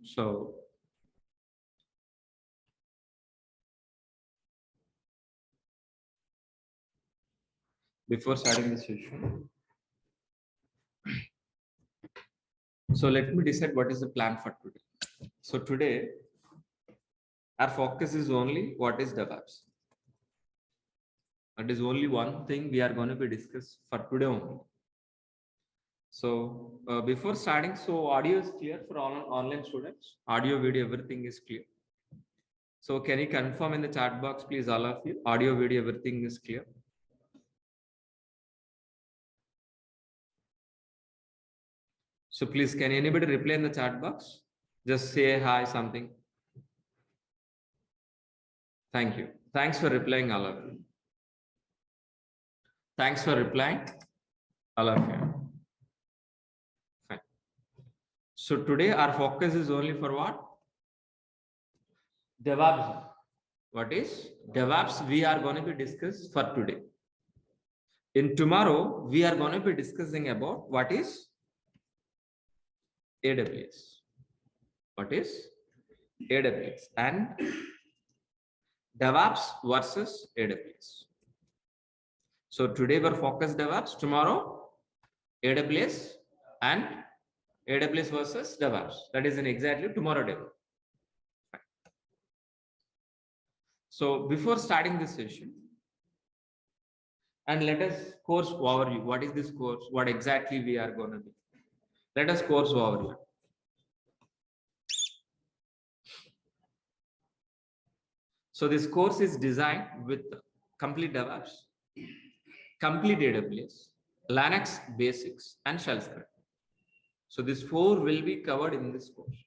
So before starting the session, so let me decide what is the plan for today. So today, our focus is only what is DevOps. That is only one thing we are going to be discussed for today only. So before starting, so audio is clear for all online students. Audio, video, everything is clear. So can you confirm in the chat box, please, all of you? Audio, video, everything is clear. So please, can anybody reply in the chat box? Just say hi, something. Thank you. Thanks for replying, all of you. Thanks for replying, all of you. Fine. So today our focus is only for what? DevOps. What is DevOps? We are going to be discussed for today. In tomorrow, we are going to be discussing about what is AWS. What is AWS and DevOps versus AWS. So today we're focused DevOps, tomorrow AWS and AWS versus DevOps. That is in exactly tomorrow DevOps. So before starting this session, and let us course overview. What is this course? What exactly we are going to do? Let us course overview. So this course is designed with complete DevOps, complete AWS, Linux basics, and shell script. So these four will be covered in this course.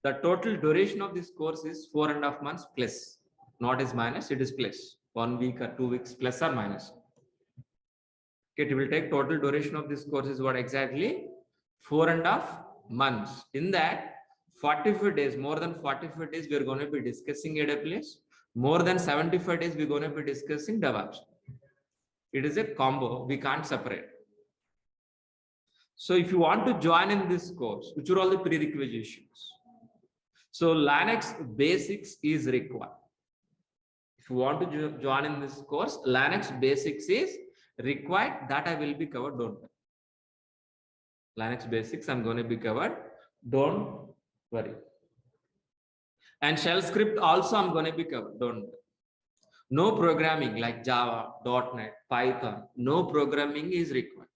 The total duration of this course is 4.5 months plus, not is minus, it is plus. 1 week or 2 weeks plus or minus. Okay, it will take total duration of this course is what exactly 4.5 months. In that 45 days, more than 45 days, we are going to be discussing AWS. More than 75 days, we're going to be discussing DevOps. It is a combo, we can't separate. So if you want to join in this course, which are all the prerequisites? So Linux basics is required. If you want to join in this course, Linux basics is required. That I will be covered, don't worry. Linux basics I'm going to be covered, don't worry. And shell script also I'm going to be covered, don't worry. No programming like Java, .NET, Python, no programming is required.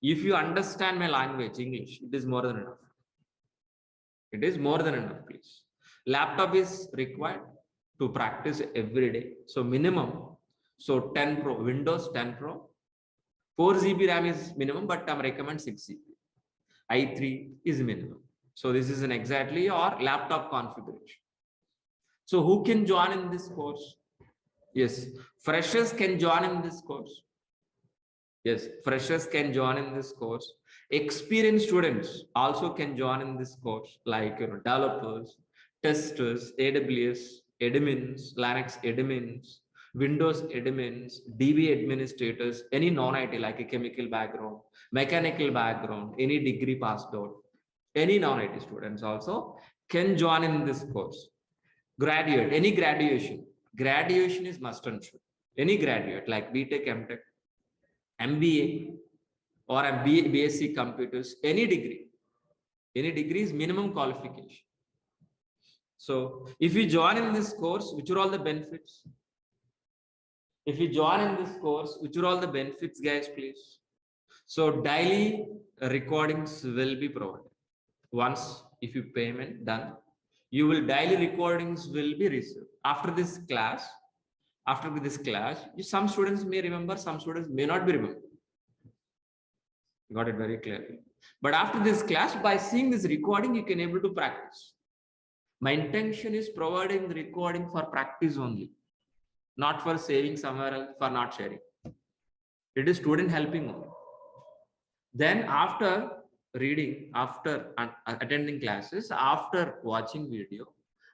If you understand my language, English, it is more than enough. It is more than enough, please. Laptop is required to practice every day. So minimum, so 10 Pro, Windows 10 Pro, 4 GB RAM is minimum, but I recommend 6 GB. i3 is minimum. So this is an exactly your laptop configuration. So who can join in this course? Yes, freshers can join in this course. Yes, freshers can join in this course. Experienced students also can join in this course, like developers, testers, AWS admins, Linux admins, Windows admins, DB administrators, any non-IT like a chemical background, mechanical background, any degree passed out, any non-IT students also can join in this course. Graduate, any graduation is must and should. Any graduate like BTech, MTech, MBA or a BSc computers, any degree is minimum qualification. So if you join in this course, which are all the benefits? If you join in this course, which are all the benefits, guys, please? So daily recordings will be provided. Once if you payment done, you will daily recordings will be received. After this class, some students may remember, some students may not be remember. Got it very clearly. But after this class, by seeing this recording, you can able to practice. My intention is providing the recording for practice only, not for saving somewhere else, for not sharing. It is student helping only. Then after reading, after attending classes, after watching video,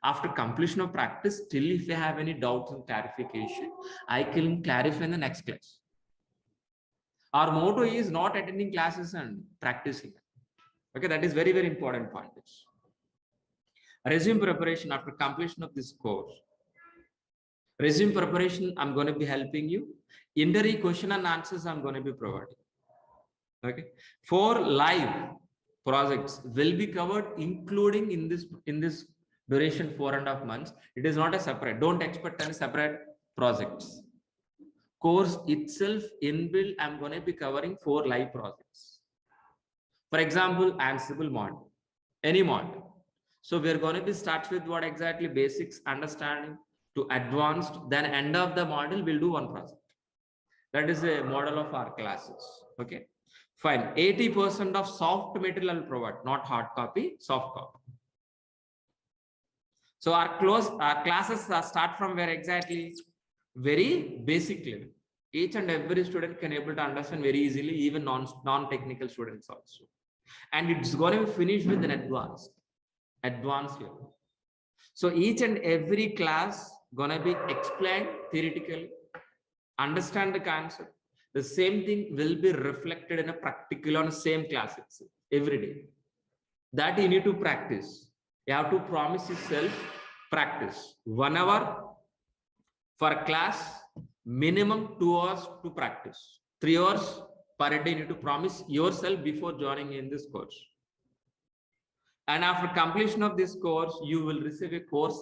after completion of practice, still if you have any doubts and clarification, I can clarify in the next class. Our motto is not attending classes and practicing. Okay, that is very, very important point. Resume preparation after completion of this course. Resume preparation, I'm going to be helping you. Interview question and answers, I'm going to be providing. Okay, 4 live projects will be covered, including in this duration 4.5 months. It is not a separate. Don't expect any separate projects. Course itself inbuilt, I'm going to be covering 4 live projects. For example, Ansible model, any model. So we're going to be start with what exactly basics understanding to advanced. Then end of the model, we'll do one project. That is a model of our classes. Okay, fine. 80% of soft material I'll provide, not hard copy, soft copy. So our classes start from where exactly? Very basic level. Each and every student can able to understand very easily, even non-technical students also. And it's going to be finished with an advanced level. So each and every class gonna be explained theoretically, understand the concept. The same thing will be reflected in a practical on the same class itself every day. That you need to practice. You have to promise yourself practice 1 hour for class, minimum 2 hours to practice. 3 hours per day you need to promise yourself before joining in this course. And after completion of this course, you will receive a course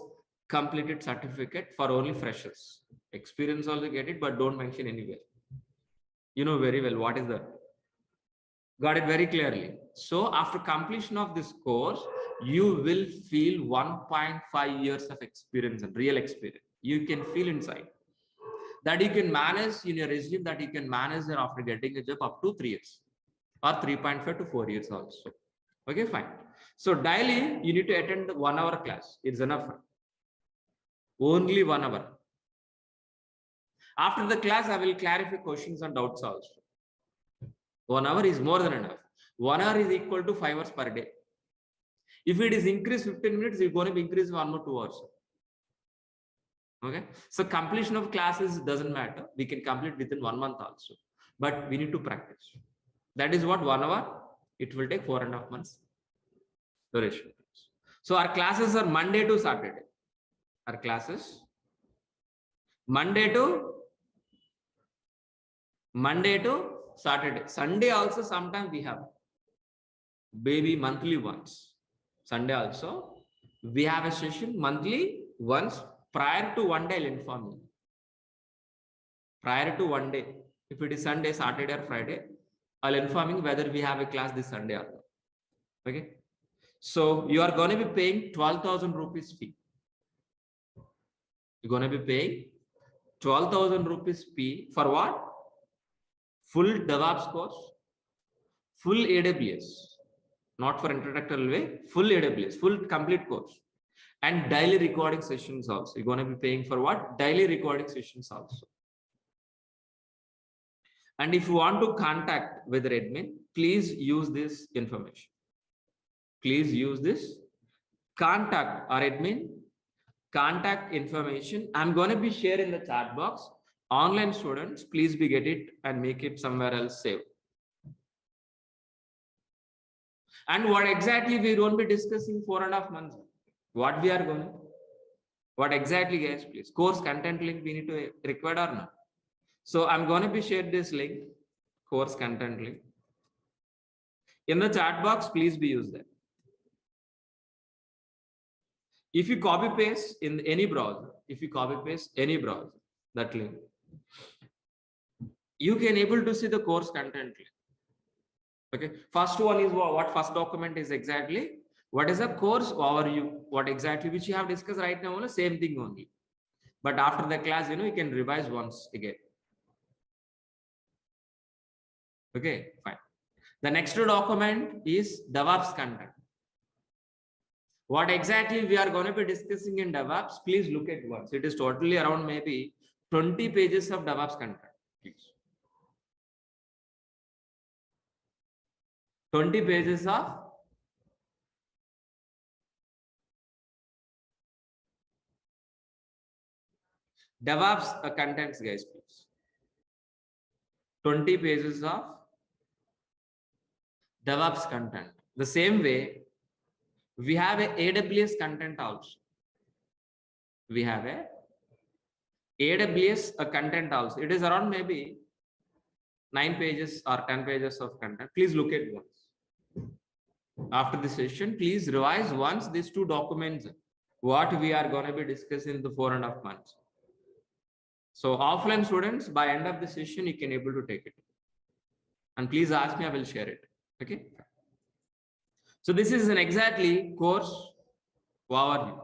completed certificate for only freshers. Experience also get it, but don't mention anywhere. You know very well what is that. Got it very clearly. So after completion of this course, you will feel 1.5 years of experience and real experience. You can feel inside that you can manage in your resume, that you can manage after getting a job up to 3 years or 3.5 to 4 years also. Okay, fine. So daily you need to attend the 1 hour class. It's enough. Only 1 hour. After the class, I will clarify questions and doubts also. 1 hour is more than enough. 1 hour is equal to 5 hours per day. If it is increased 15 minutes, it's going to be increased 1 or 2 hours. Okay. So completion of classes doesn't matter. We can complete within 1 month also. But we need to practice. That is what 1 hour. It will take 4.5 months duration. So our classes are Monday to Saturday. Our classes Monday to Saturday. Sunday also sometimes we have maybe monthly once. Sunday also we have a session monthly once. Prior to 1 day, I'll inform you. Prior to 1 day, if it is Sunday, Saturday or Friday, I'll inform you whether we have a class this Sunday or not. Okay. So you are going to be paying 12,000 rupees fee. You're going to be paying 12,000 rupees fee for what? Full DEVOPS course, full AWS, not for introductory way, full AWS, full complete course, and daily recording sessions also. You're going to be paying for what? Daily recording sessions also. And if you want to contact with admin, please use this information. Please use this contact our admin, contact information. I'm going to be sharing the chat box. Online students, please be get it and make it somewhere else save. And what exactly we won't be discussing 4.5 months. What we are going? What exactly, guys? Please, course content link we need to require or not. So I'm going to be share this link, course content link. In the chat box, please be used that. If you copy paste in any browser, that link, you can able to see the course content link. Okay, first one is what first document is exactly what is a course overview, what exactly which you have discussed right now, only same thing only. But after the class, you can revise once again. Okay, fine. The next document is DEVOPS content. What exactly we are going to be discussing in DEVOPS, please look at once. It is totally around maybe 20 pages of DEVOPS content. Please. 20 pages of DEVOPS contents, guys, please. 20 pages of DEVOPS content. The same way, we have a AWS content also. We have a AWS content also. It is around maybe 9 pages or 10 pages of content. Please look at once. After the session, please revise once these 2 documents, what we are going to be discussing in the 4.5 months. So offline students, by end of the session, you can able to take it. And please ask me, I will share it. Okay. So this is an exactly course overview.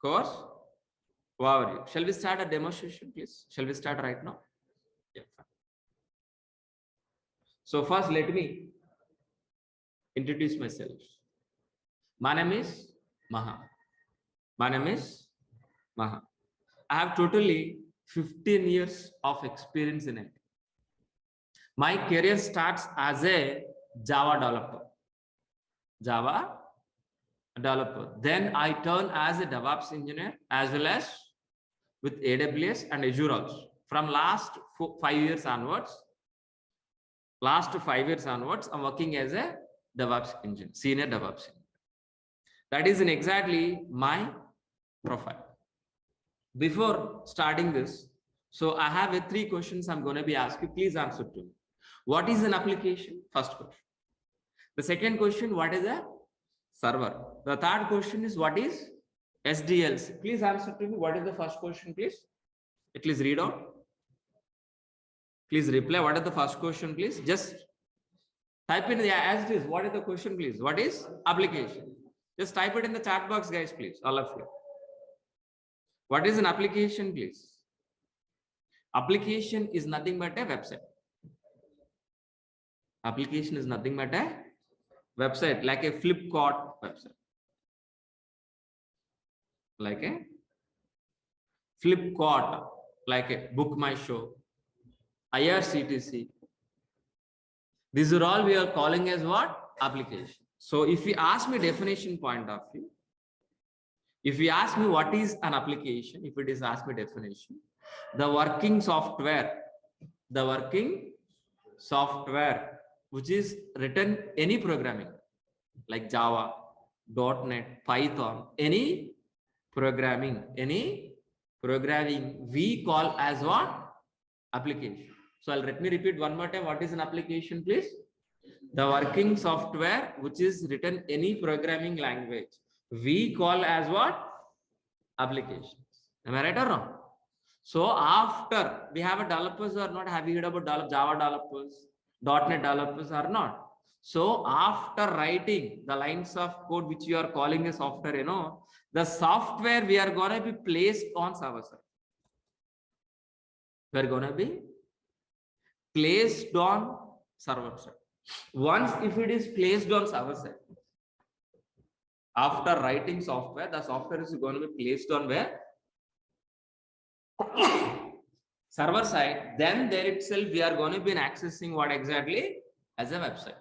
Course overview. Shall we start a demonstration, please? Shall we start right now? Yeah. So first, let me introduce myself. My name is Maha. My name is Maha. I have totally 15 years of experience in it. My career starts as a Java developer. Then I turn as a DEVOPS engineer as well as with AWS and Azure also. From last 5 years onwards, I'm working as a DEVOPS engineer, senior DEVOPS engineer. That is in exactly my profile. Before starting this, so I have 3 questions I'm going to be asking. Please answer to me. What is an application? First question. The second question, what is a server? The third question is, what is SDLC? Please answer to me. What is the first question, please? Please read out. Please reply. What is the first question, please? Just type in as it is. What is the question, please? What is application? Just type it in the chat box, guys, please. All of you. What is an application, please? Application is nothing but a website. Application is nothing but a website, like a Flipkart website. Like a Flipkart, like a Book My Show, IRCTC. These are all we are calling as what? Application. So if you ask me definition point of view, if you ask me what is an application, if it is ask me definition, the working software which is written any programming like Java, .NET, Python, any programming we call as what? Application. So let me repeat one more time. What is an application, please? The working software which is written any programming language we call as what? Applications. Am I right or wrong? So after we have a developers or not, have you heard about Java developers, .NET developers or not? So after writing the lines of code which you are calling a software, you know, the software we are going to be placed on server side. We are going to be placed on server side. Once if it is placed on server side, after writing software, the software is going to be placed on where? Server side. Then there itself we are going to be accessing what exactly? As a website.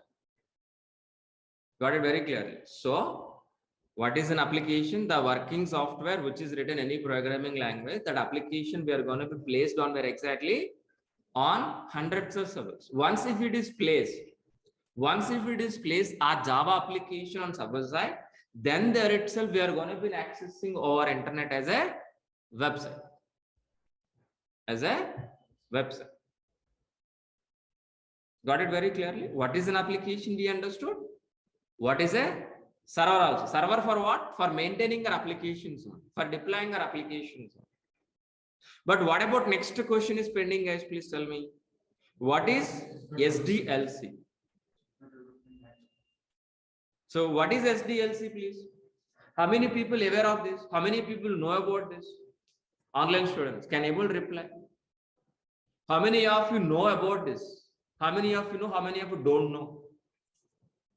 Got it very clearly. So what is an application? The working software which is written any programming language. That application we are going to be placed on where exactly? On hundreds of servers. Once if it is placed a Java application on server side, then there itself we are going to be accessing over internet as a website. Got it very clearly? What is an application? We understood. What is a server also? Server for what? For maintaining our applications, for deploying our applications. But what about next question is pending, guys? Please tell me. What is SDLC? So what is SDLC, please? How many people aware of this? How many people know about this? Online students can able to reply. How many of you know about this? How many of you know? How many of you don't know?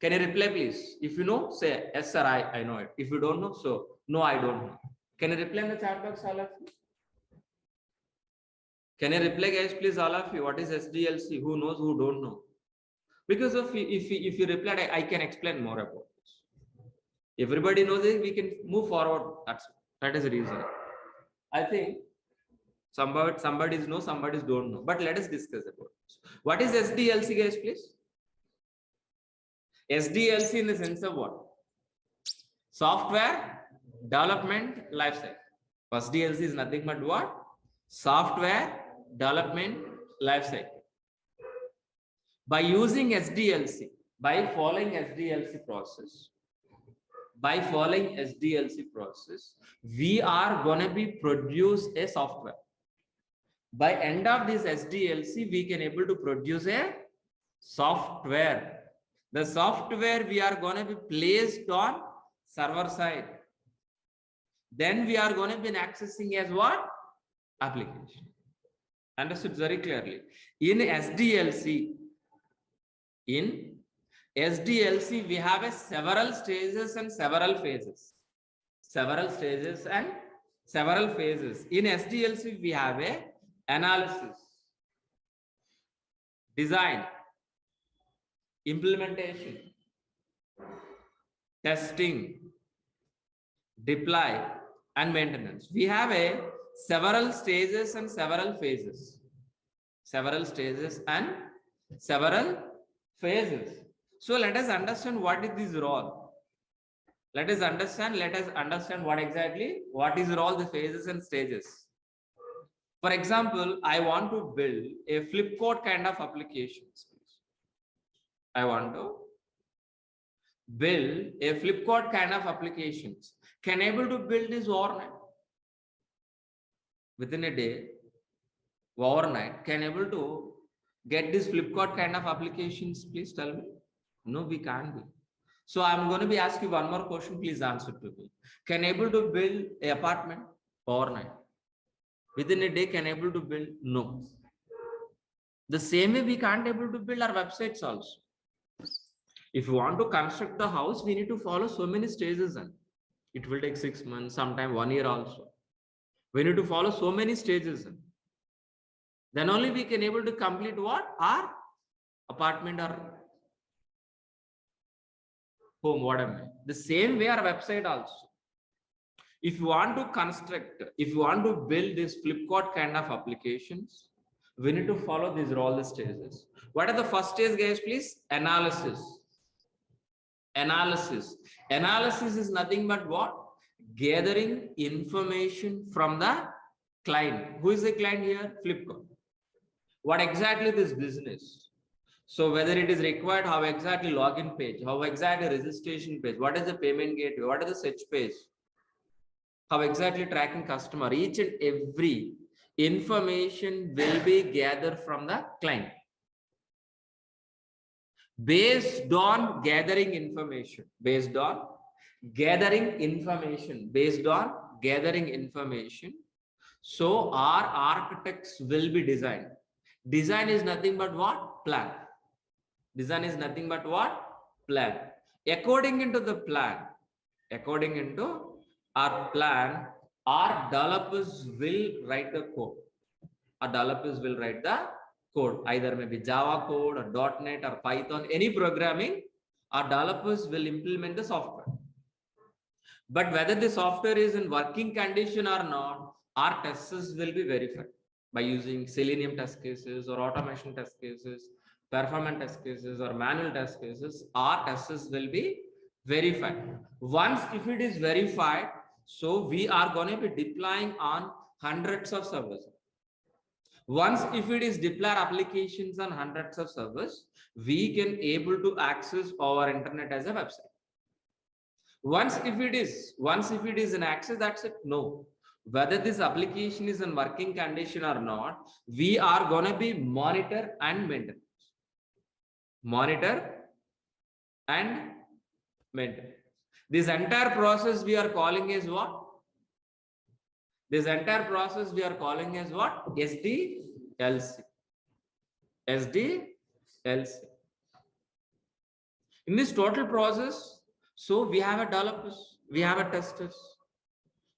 Can you reply, please? If you know, say yes, sir. I know it. If you don't know, so no, I don't know. Can you reply in the chat box, all of you? Can you reply, guys, please, all of you? What is SDLC? Who knows? Who don't know? Because if you replied, I can explain more about this. Everybody knows it. We can move forward. That is the reason. I think somebody's know, somebody's don't know. But let us discuss about this. What is SDLC, guys, please? SDLC in the sense of what? Software development lifecycle. First DLC is nothing but what? Software development lifecycle. By using SDLC, by following SDLC process, we are going to be produce a software. By end of this SDLC, we can able to produce a software. The software we are going to be placed on server side. Then we are going to be accessing as what? Application. Understood very clearly. In SDLC, we have a several stages and several phases. Several stages and several phases. In SDLC, we have a analysis, design, implementation, testing, deploy, and maintenance. We have a several stages and several phases. Several stages and several phases. So let us understand what is this role. Let us understand what is role, the phases and stages. For example, I want to build a flipchart kind of applications. I want to build a flipchart kind of applications. Can able to build this overnight? Within a day, overnight, can able to get this flipchart kind of applications? Please tell me. No, we can't be. So I'm going to be asking you one more question. Please answer to me. Can able to build an apartment overnight? Within a day, can able to build? No. The same way we can't able to build our websites also. If you want to construct the house, we need to follow so many stages, and it will take 6 months, sometime 1 year also. We need to follow so many stages, and then only we can able to complete what? Our apartment or home, whatever. The same way our website also. If you want to construct, if you want to build this flipchart kind of applications, we need to follow these all the stages. What are the first stage, guys? Please, analysis. Analysis is nothing but what? Gathering information from the client. Who is the client here? Flipchart. What exactly this business? So whether it is required, how exactly login page, how exactly registration page, what is the payment gateway, what is the search page, how exactly tracking customer, each and every information will be gathered from the client. Based on gathering information, so our architects will be designed. Design is nothing but what? Plan. Design is nothing but what? Plan. According into our plan, our developers will write the code. Either maybe Java code or .NET or Python, any programming, our developers will implement the software. But whether the software is in working condition or not, our testers will be verified by using Selenium test cases or automation test cases, performance test cases or manual test cases. Our testers will be verified. Once if it is verified, so we are going to be deploying on hundreds of servers. Once if it is deploy applications on hundreds of servers, we can able to access our internet as a website. Once if it is an access, that's it. No, whether this application is in working condition or not, we are going to be monitor and maintain. This entire process we are calling as what? SDLC. In this total process, so we have a developers, we have a testers,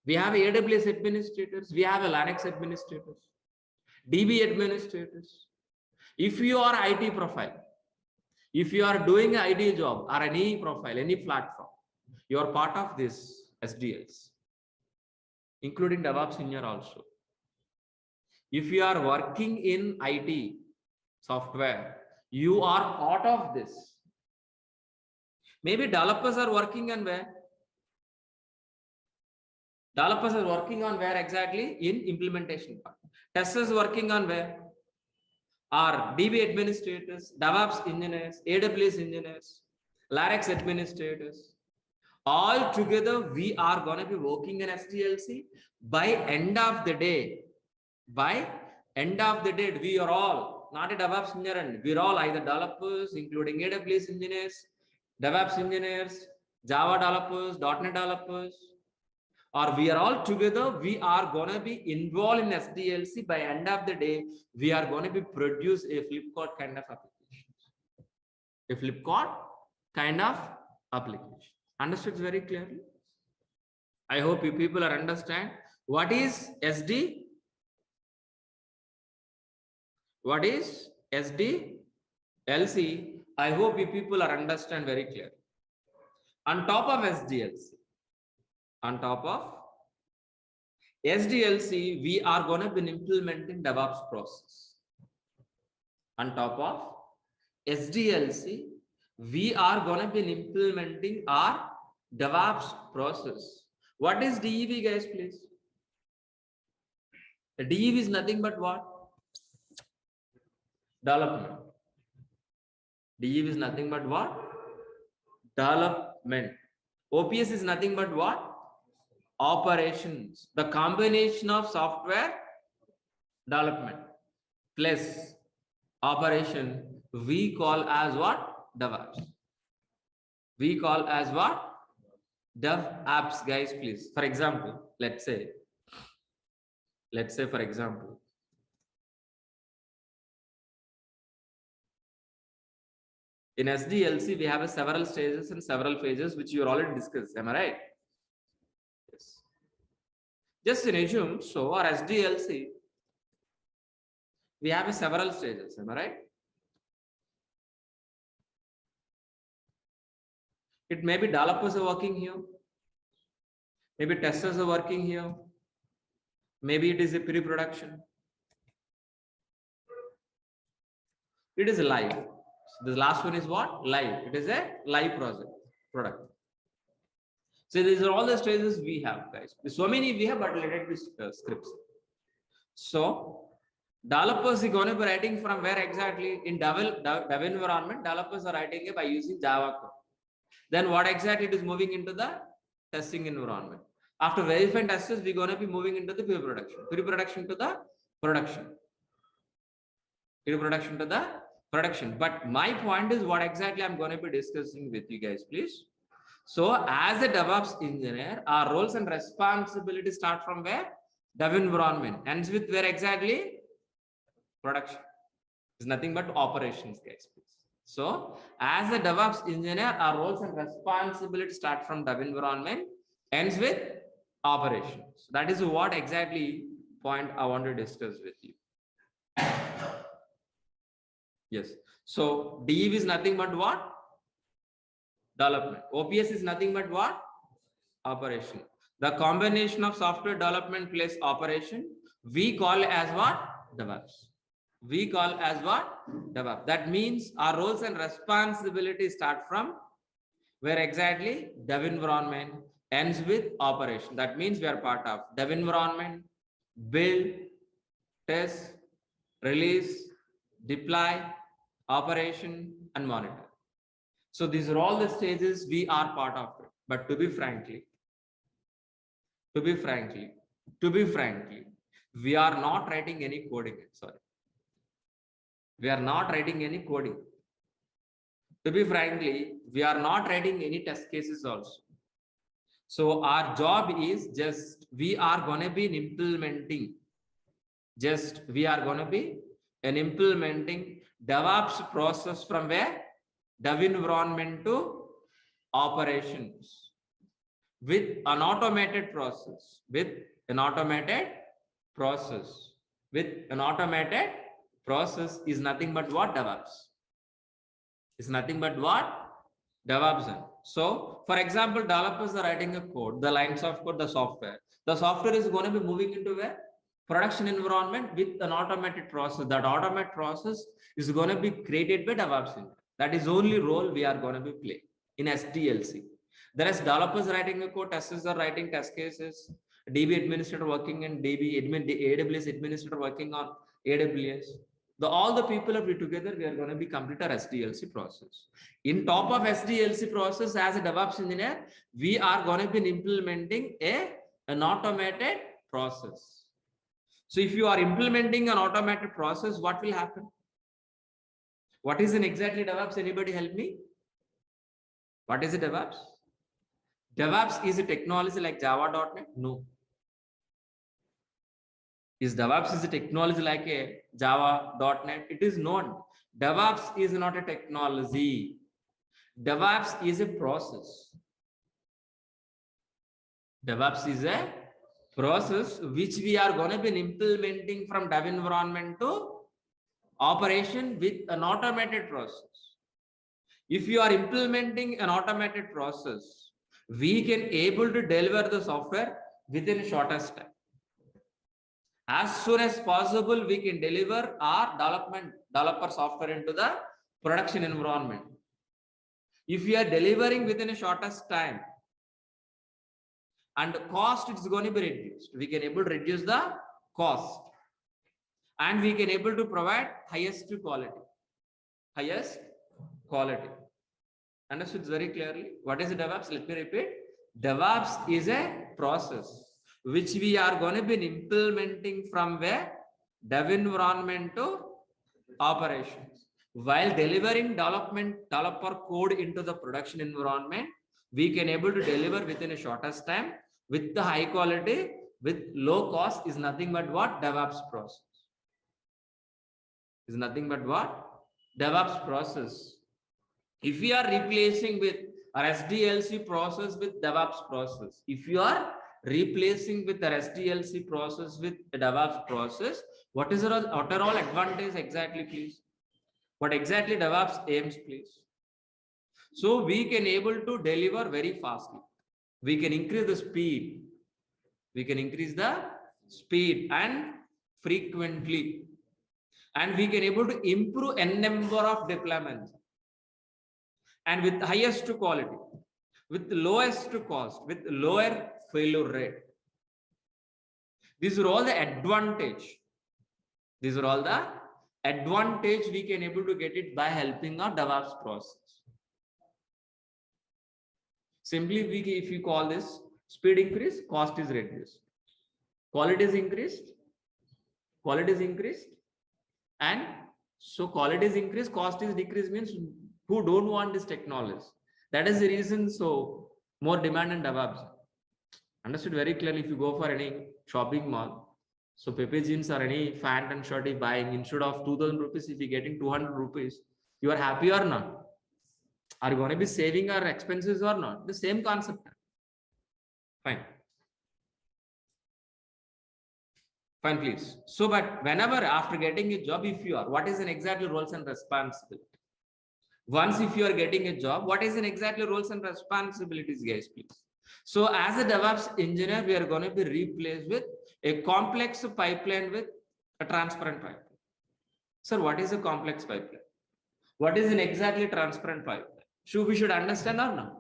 we have AWS administrators, we have a Linux administrators, DB administrators. If you are IT profile, if you are doing an IT job or any profile, any platform, you are part of this SDLC, including DevOps engineer also. If you are working in IT software, you are part of this. Maybe developers are working on where? Developers are working on where exactly? In implementation part. Testers working on where? Are DB administrators, DevOps engineers, AWS engineers, Linux administrators. All together, we are going to be working in SDLC. By end of the day, we are all not a DevOps engineer, we're all either developers, including AWS engineers, DevOps engineers, Java developers, .NET developers, or we are all together, we are going to be involved in SDLC. By end of the day, we are going to be produce a Flipkart kind of application. A Flipkart kind of application. Understood very clearly? I hope you people are understand what is SD. What is SDLC? I hope you people are understand very clearly. On top of SDLC, we are going to be implementing DevOps process. On top of SDLC, we are going to be implementing our DevOps process. What is DEV, guys, please? The DEV is nothing but what? Development. DEV is nothing but what? Development. OPS is nothing but what? Operations. The combination of software development plus operation, we call as what? DevOps. We call as what? DevOps, guys, please. For example, let's say for example, in SDLC, we have several stages and several phases, which you already discussed. Am I right? Yes. Just in assume, so our SDLC, we have several stages. Am I right? It may be developers are working here. Maybe testers are working here. Maybe it is a pre-production. It is live. So the last one is what? Live. It is a live product. So these are all the stages we have, guys. So many we have, but let it be scripts. So developers are going to be writing from where exactly? In dev environment, developers are writing it by using Java code. Then what exactly it is moving into the testing environment. After verifying testers, we're going to be moving into the pre-production. Pre-production to the production. Pre-production to the production. But my point is what exactly I'm going to be discussing with you guys, please. So as a DevOps engineer, our roles and responsibilities start from where? Dev environment. Ends with where exactly? Production. It's nothing but operations, guys, please. So as a DevOps engineer, our roles and responsibilities start from dev environment, ends with operations. That is what exactly point I want to discuss with you. Yes. So DEV is nothing but what? Development. OPS is nothing but what? Operation. The combination of software development plus operation, we call as what? DevOps. We call as what? DevOps. That means our roles and responsibilities start from where exactly? Dev environment, ends with operation. That means we are part of dev environment, build, test, release, deploy, operation, and monitor. So these are all the stages we are part of it. But to be frankly, we are not writing any coding. Sorry. We are not writing any coding. To be frankly, we are not writing any test cases also. So our job is just, we are going to be implementing DevOps process from where? Dev environment to operations with an automated process, process is nothing but what? DevOps. Is nothing but what? DevOps. So, for example, developers are writing a code, the lines of code, the software. The software is going to be moving into a production environment with an automated process. That automated process is going to be created by DevOps. That is only role we are going to be playing. in SDLC. There is developers writing a code, testers are writing test cases, DB administrator working in AWS administrator working on AWS. All the people are together, we are going to be complete our SDLC process. In top of SDLC process, as a DevOps engineer, we are going to be implementing an automated process. So if you are implementing an automated process, what will happen? What is an exactly DevOps? Anybody help me? What is a DevOps? DevOps is a technology like Java.NET? No. Is DevOps is a technology like a Java.NET? It is not. DevOps is not a technology. DevOps is a process. DevOps is a process which we are going to be implementing from dev environment to operation with an automated process. If you are implementing an automated process, we can able to deliver the software within a shortest time. As soon as possible, we can deliver our developer software into the production environment. If we are delivering within a shortest time, and cost is going to be reduced, we can able to reduce the cost, and we can able to provide highest quality. Understood very clearly? What is DevOps? Let me repeat. DevOps is a process which we are going to be implementing from where dev environment to operations. While delivering developer code into the production environment, we can able to deliver within a shortest time with the high quality, with low cost is nothing but what? DevOps process. Is nothing but what? DevOps process. If we are replacing with our SDLC process with DevOps process, if you are replacing with the SDLC process with the DevOps process, what is our overall advantage exactly, please? What exactly DevOps aims, please? So we can able to deliver very fastly. We can increase the speed. We can increase the speed and frequently. And we can able to improve n number of deployments. And with highest quality, with lowest cost, with lower failure rate. These are all the advantage. These are all the advantage we can able to get it by helping our DevOps process. Simply, if you call this speed increase, cost is reduced. Quality is increased. Quality is increased. And so quality is increased, cost is decreased means who don't want this technology. That is the reason. So more demand in DevOps. Understood very clearly. If you go for any shopping mall, so Pepe jeans or any pant and shirt is buying, instead of 2000 rupees, if you're getting 200 rupees, you are happy or not? Are you going to be saving our expenses or not? The same concept. Fine. Fine, please. So, but whenever after getting a job, if you are, what is an exactly roles and responsibility? Once if you are getting a job, what is an exactly roles and responsibilities, guys, please? So as a DevOps engineer, we are going to be replaced with a complex pipeline with a transparent pipeline. Sir, what is a complex pipeline? What is an exactly transparent pipeline? We should understand or not?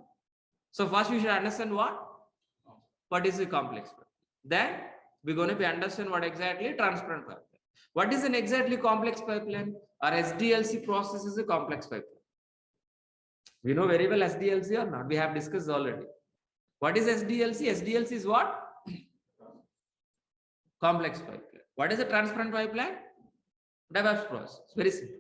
So first we should understand what is a complex pipeline. Then we're going to be understand what exactly transparent pipeline. What is an exactly complex pipeline? Our SDLC process is a complex pipeline. We know very well SDLC or not? We have discussed already. What is SDLC? SDLC is what? Complex pipeline. What is a transparent pipeline? DevOps process. Very simple.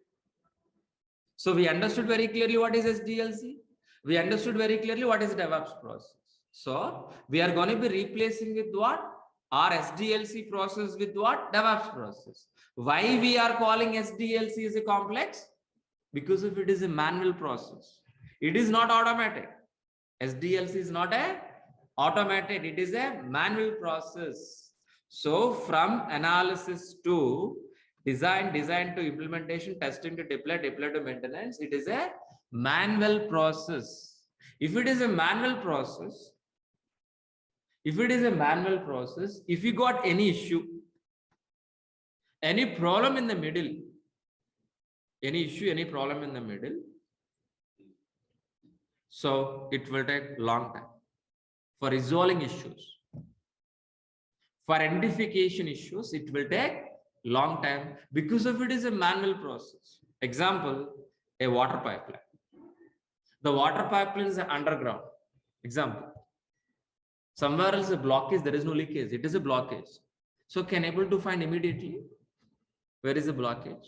So we understood very clearly what is SDLC. We understood very clearly what is DevOps process. So we are going to be replacing with what? Our SDLC process with what? DevOps process. Why we are calling SDLC as a complex? Because if it is a manual process. It is not automatic. SDLC is not a automated. It is a manual process. So from analysis to design to implementation, testing to deploy to maintenance, it is a manual process. If it is a manual process, if you got any issue, any problem in the middle, any issue, any problem in the middle, So it will take long time. For resolving issues, for identification issues, it will take long time because of it is a manual process. Example, a water pipeline. The water pipeline is underground. Example, somewhere else a blockage, there is no leakage, it is a blockage. So can able to find immediately where is the blockage?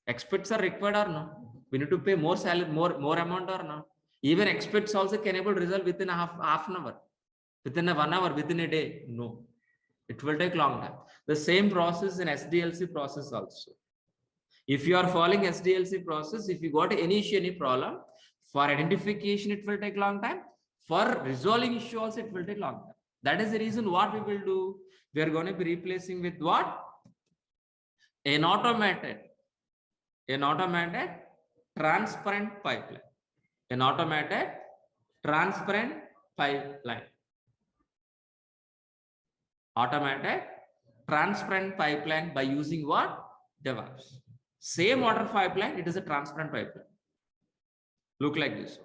Experts are required or no? We need to pay more salary, more amount or no? Even experts also can able to resolve within half an hour, within a 1 hour, within a day. No, it will take long time. The same process in SDLC process also. If you are following SDLC process, if you got any problem, for identification it will take long time. For resolving issue also it will take long time. That is the reason what we will do. We are going to be replacing with what? An automated transparent pipeline. An automated transparent pipeline. Automated transparent pipeline by using what? DEVOPS. Same water pipeline, it is a transparent pipeline. Look like this.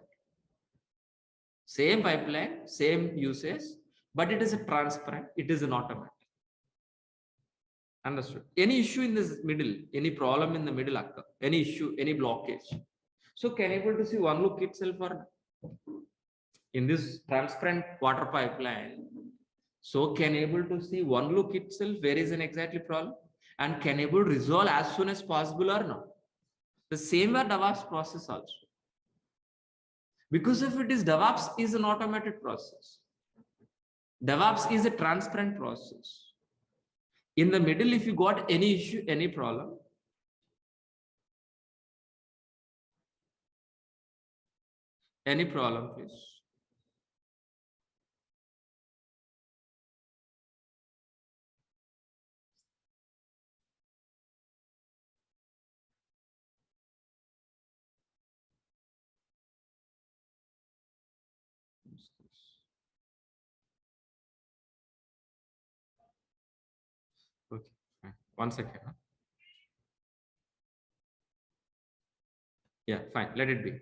Same pipeline, same usage, but it is a transparent, it is an automatic. Understood? Any issue in this middle, any problem in the middle occur, any issue, any blockage. So can able to see one look itself or in this transparent water pipeline. So can able to see one look itself where is an exactly problem and can able to resolve as soon as possible or not. The same way DEVOPS process also. Because if it is DEVOPS is an automated process. DEVOPS is a transparent process. In the middle, if you got any issue, any problem, please. Okay, fine. 1 second. Yeah, fine. Let it be.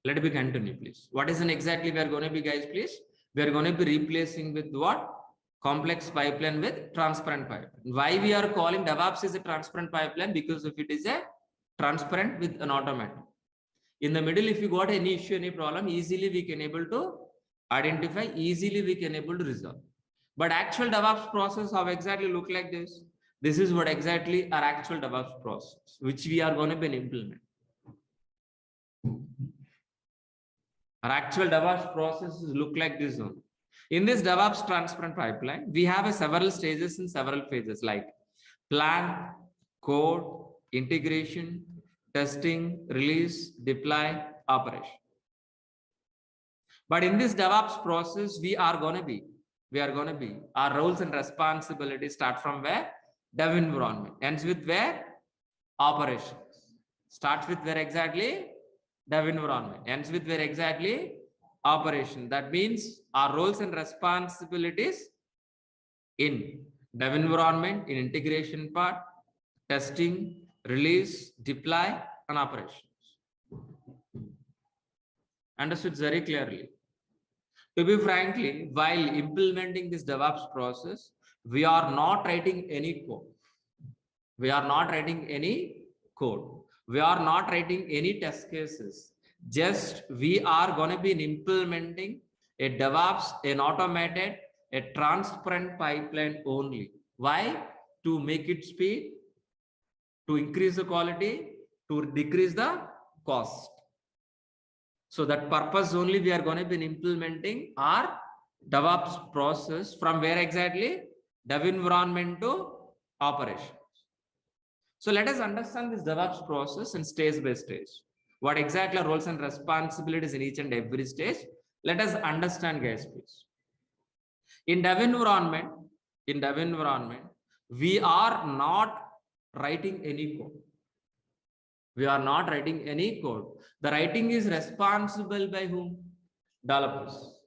Let it be continue, please. What is an exactly we are going to be, guys, please? We are going to be replacing with what? Complex pipeline with transparent pipeline. Why we are calling DEVOPS is a transparent pipeline? Because if it is a transparent with an automatic. In the middle, if you got any issue, any problem, easily we can able to identify, easily we can able to resolve. But actual DEVOPS process, how exactly look like this? This is what exactly our actual DEVOPS process, which we are going to be implement. Our actual DEVOPS processes look like this one. In this DEVOPS transparent pipeline, we have several stages and several phases like plan, code, integration, testing, release, deploy, operation. But in this DEVOPS process, we are going to be, our roles and responsibilities start from where? Dev environment. Ends with where? Operations. Starts with where exactly? Dev environment. Ends with where exactly? Operation. That means our roles and responsibilities in dev environment, in integration part, testing, release, deploy, and operations. Understood very clearly. To be frankly, while implementing this DEVOPS process, we are not writing any code. We are not writing any code. We are not writing any test cases. Just we are going to be implementing a DEVOPS, an automated, a transparent pipeline only. Why? To make it speed, to increase the quality, to decrease the cost. So that purpose only we are going to be implementing our DEVOPS process from where exactly? Dev environment to operations. So let us understand this DEVOPS process in stage by stage. What exactly are roles and responsibilities in each and every stage? Let us understand, guys, please. In dev environment, we are not writing any code. We are not writing any code. The writing is responsible by whom? Developers.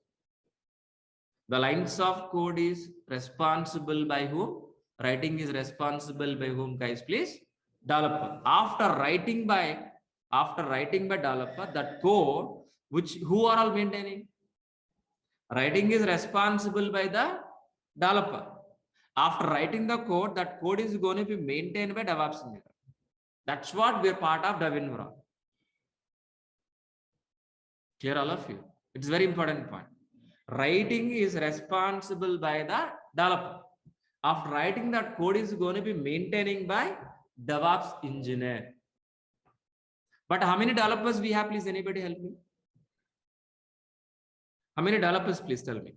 The lines of code is responsible by whom? Writing is responsible by whom, guys, please? Developer. After writing by after writing by developer, that code, who are all maintaining? Writing is responsible by the developer. After writing the code, that code is going to be maintained by DevOps engineer. That's what we're part of dev environment. Clear all of you? It's a very important point. Writing is responsible by the developer. After writing, that code is going to be maintaining by DevOps engineer. But how many developers we have? Please, anybody help me? How many developers? Please tell me.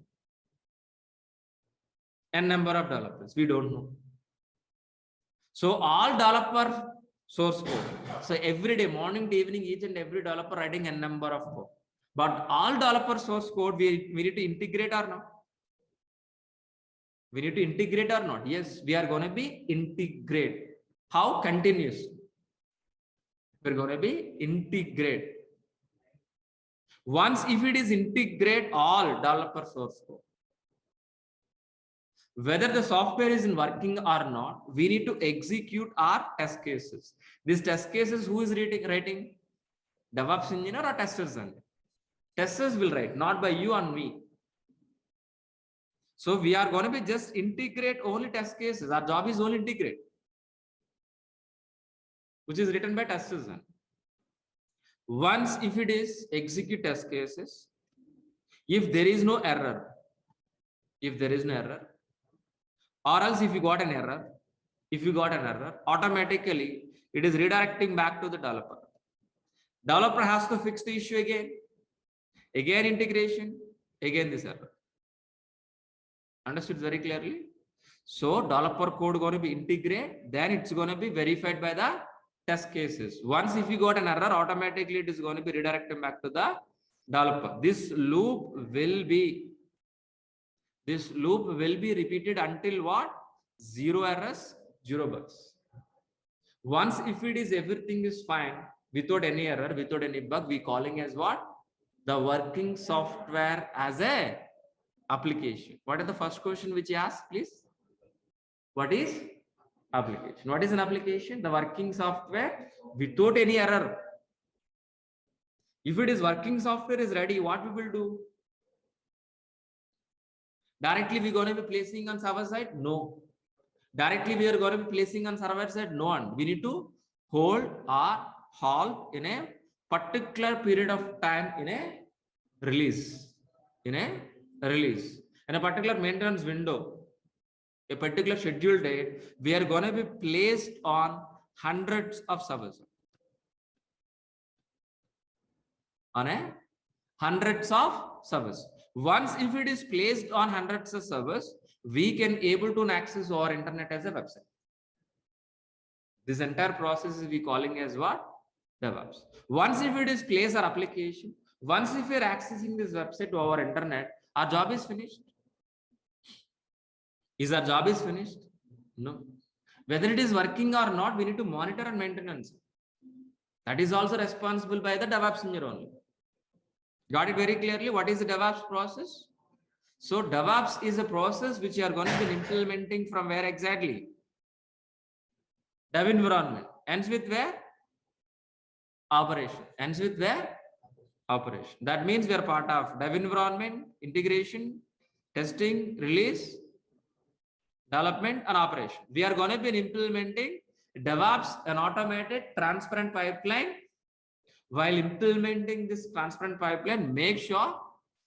N number of developers. We don't know. So all developer source code. So every day, morning to evening, each and every developer writing N number of code. But all developer source code, we need to integrate or not? We need to integrate or not? Yes, we are going to be integrate. How? Continuous. We're going to be integrate. Once if it is integrate all developer source code, whether the software is in working or not, we need to execute our test cases. These test cases, who is writing? DevOps engineer or testers? Testers will write, not by you and me. So we are going to be just integrate only test cases. Our job is only integrate, which is written by testers. Once if it is execute test cases, if there is no error, or else if you got an error, automatically it is redirecting back to the developer. Developer has to fix the issue again integration, again this error. Understood very clearly? So developer code going to be integrate, then it's going to be verified by the test cases. Once if you got an error, automatically it is going to be redirected back to the developer. This loop will be repeated until what? 0 errors, 0 bugs. Once if it is everything is fine, without any error, without any bug, we calling as what? The working software as a application. What is the first question which you asked, please? What is application? What is an application? The working software without any error. If it is working software is ready, what we will do? Directly we are going to be placing on server side? No. Directly we are going to be placing on server side? No. And we need to hold or halt in a particular period of time in a release. In a particular maintenance window, a particular scheduled date, we are going to be placed on hundreds of servers. Once if it is placed on hundreds of servers, we can able to access our internet as a website. This entire process is we calling as what? DevOps. Once if it is placed our application, once if we are accessing this website to our internet, our job is finished. Is our job is finished? No. Whether it is working or not, we need to monitor and maintenance. That is also responsible by the DevOps engineer only. Got it very clearly? What is the DevOps process? So DevOps is a process which you are going to be implementing from where exactly? Dev environment. Ends with where? Operation. Ends with where? Operation. That means we are part of dev environment, integration, testing, release, development, and operation. We are going to be implementing DevOps, an automated transparent pipeline. While implementing this transparent pipeline, make sure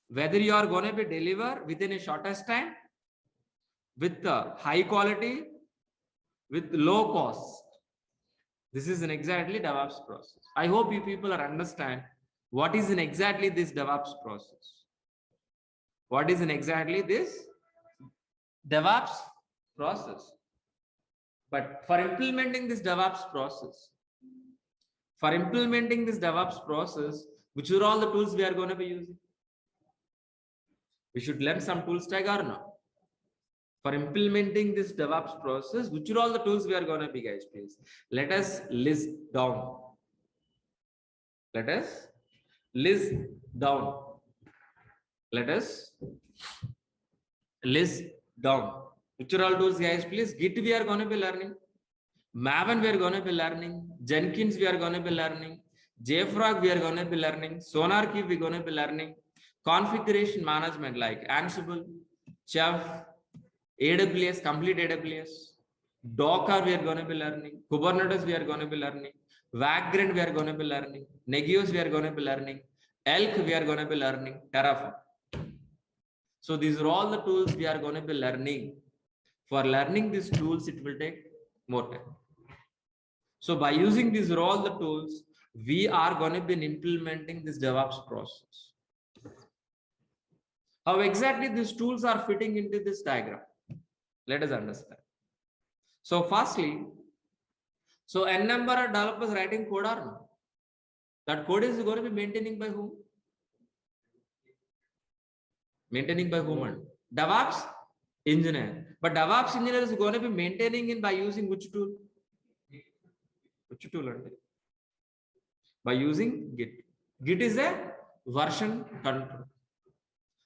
whether you are going to be deliver within a shortest time, with high quality, with low cost. This is an exactly DevOps process. I hope you people are understand what is in exactly this DevOps process. What is in exactly this DevOps process? But for implementing this DevOps process, which are all the tools we are going to be using? We should learn some tools tag or not? For implementing this DevOps process, which are all the tools we are going to be, guys, please? Let us list down. Let us list down. Let us list down. Which are all tools, guys, please? Git we are going to be learning. Maven we are going to be learning. Jenkins we are going to be learning. JFrog, we are going to be learning. SonarQube, we're going to be learning. Configuration management like Ansible, Chef, AWS, complete AWS. Docker, we are going to be learning. Kubernetes, we are going to be learning. Vagrant, we are going to be learning. Negios, we are going to be learning. Elk, we are going to be learning. Terraform. So these are all the tools we are going to be learning. For learning these tools, it will take more time. So by using these are all the tools, we are going to be implementing this DevOps process. How exactly these tools are fitting into this diagram? Let us understand. So firstly, so n number of developers writing code or no? That code is going to be maintaining by whom? Maintaining by whom? DevOps engineer. But DevOps engineer is going to be maintaining it by using which tool? Which tool? By using Git. Git is a version control.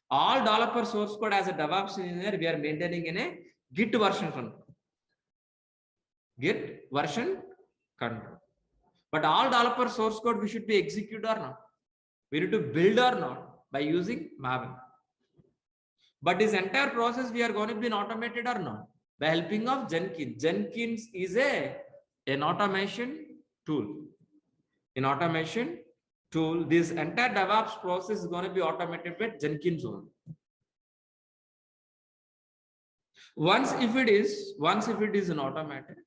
All developer source code as a DevOps engineer, we are maintaining in a Git version control. Git version control. But all developer source code we should be execute or not. We need to build or not by using Maven. But this entire process we are going to be automated or not by helping of Jenkins. Jenkins is an automation tool. In automation tool, this entire DevOps process is going to be automated with Jenkins only. Once if it is an automated,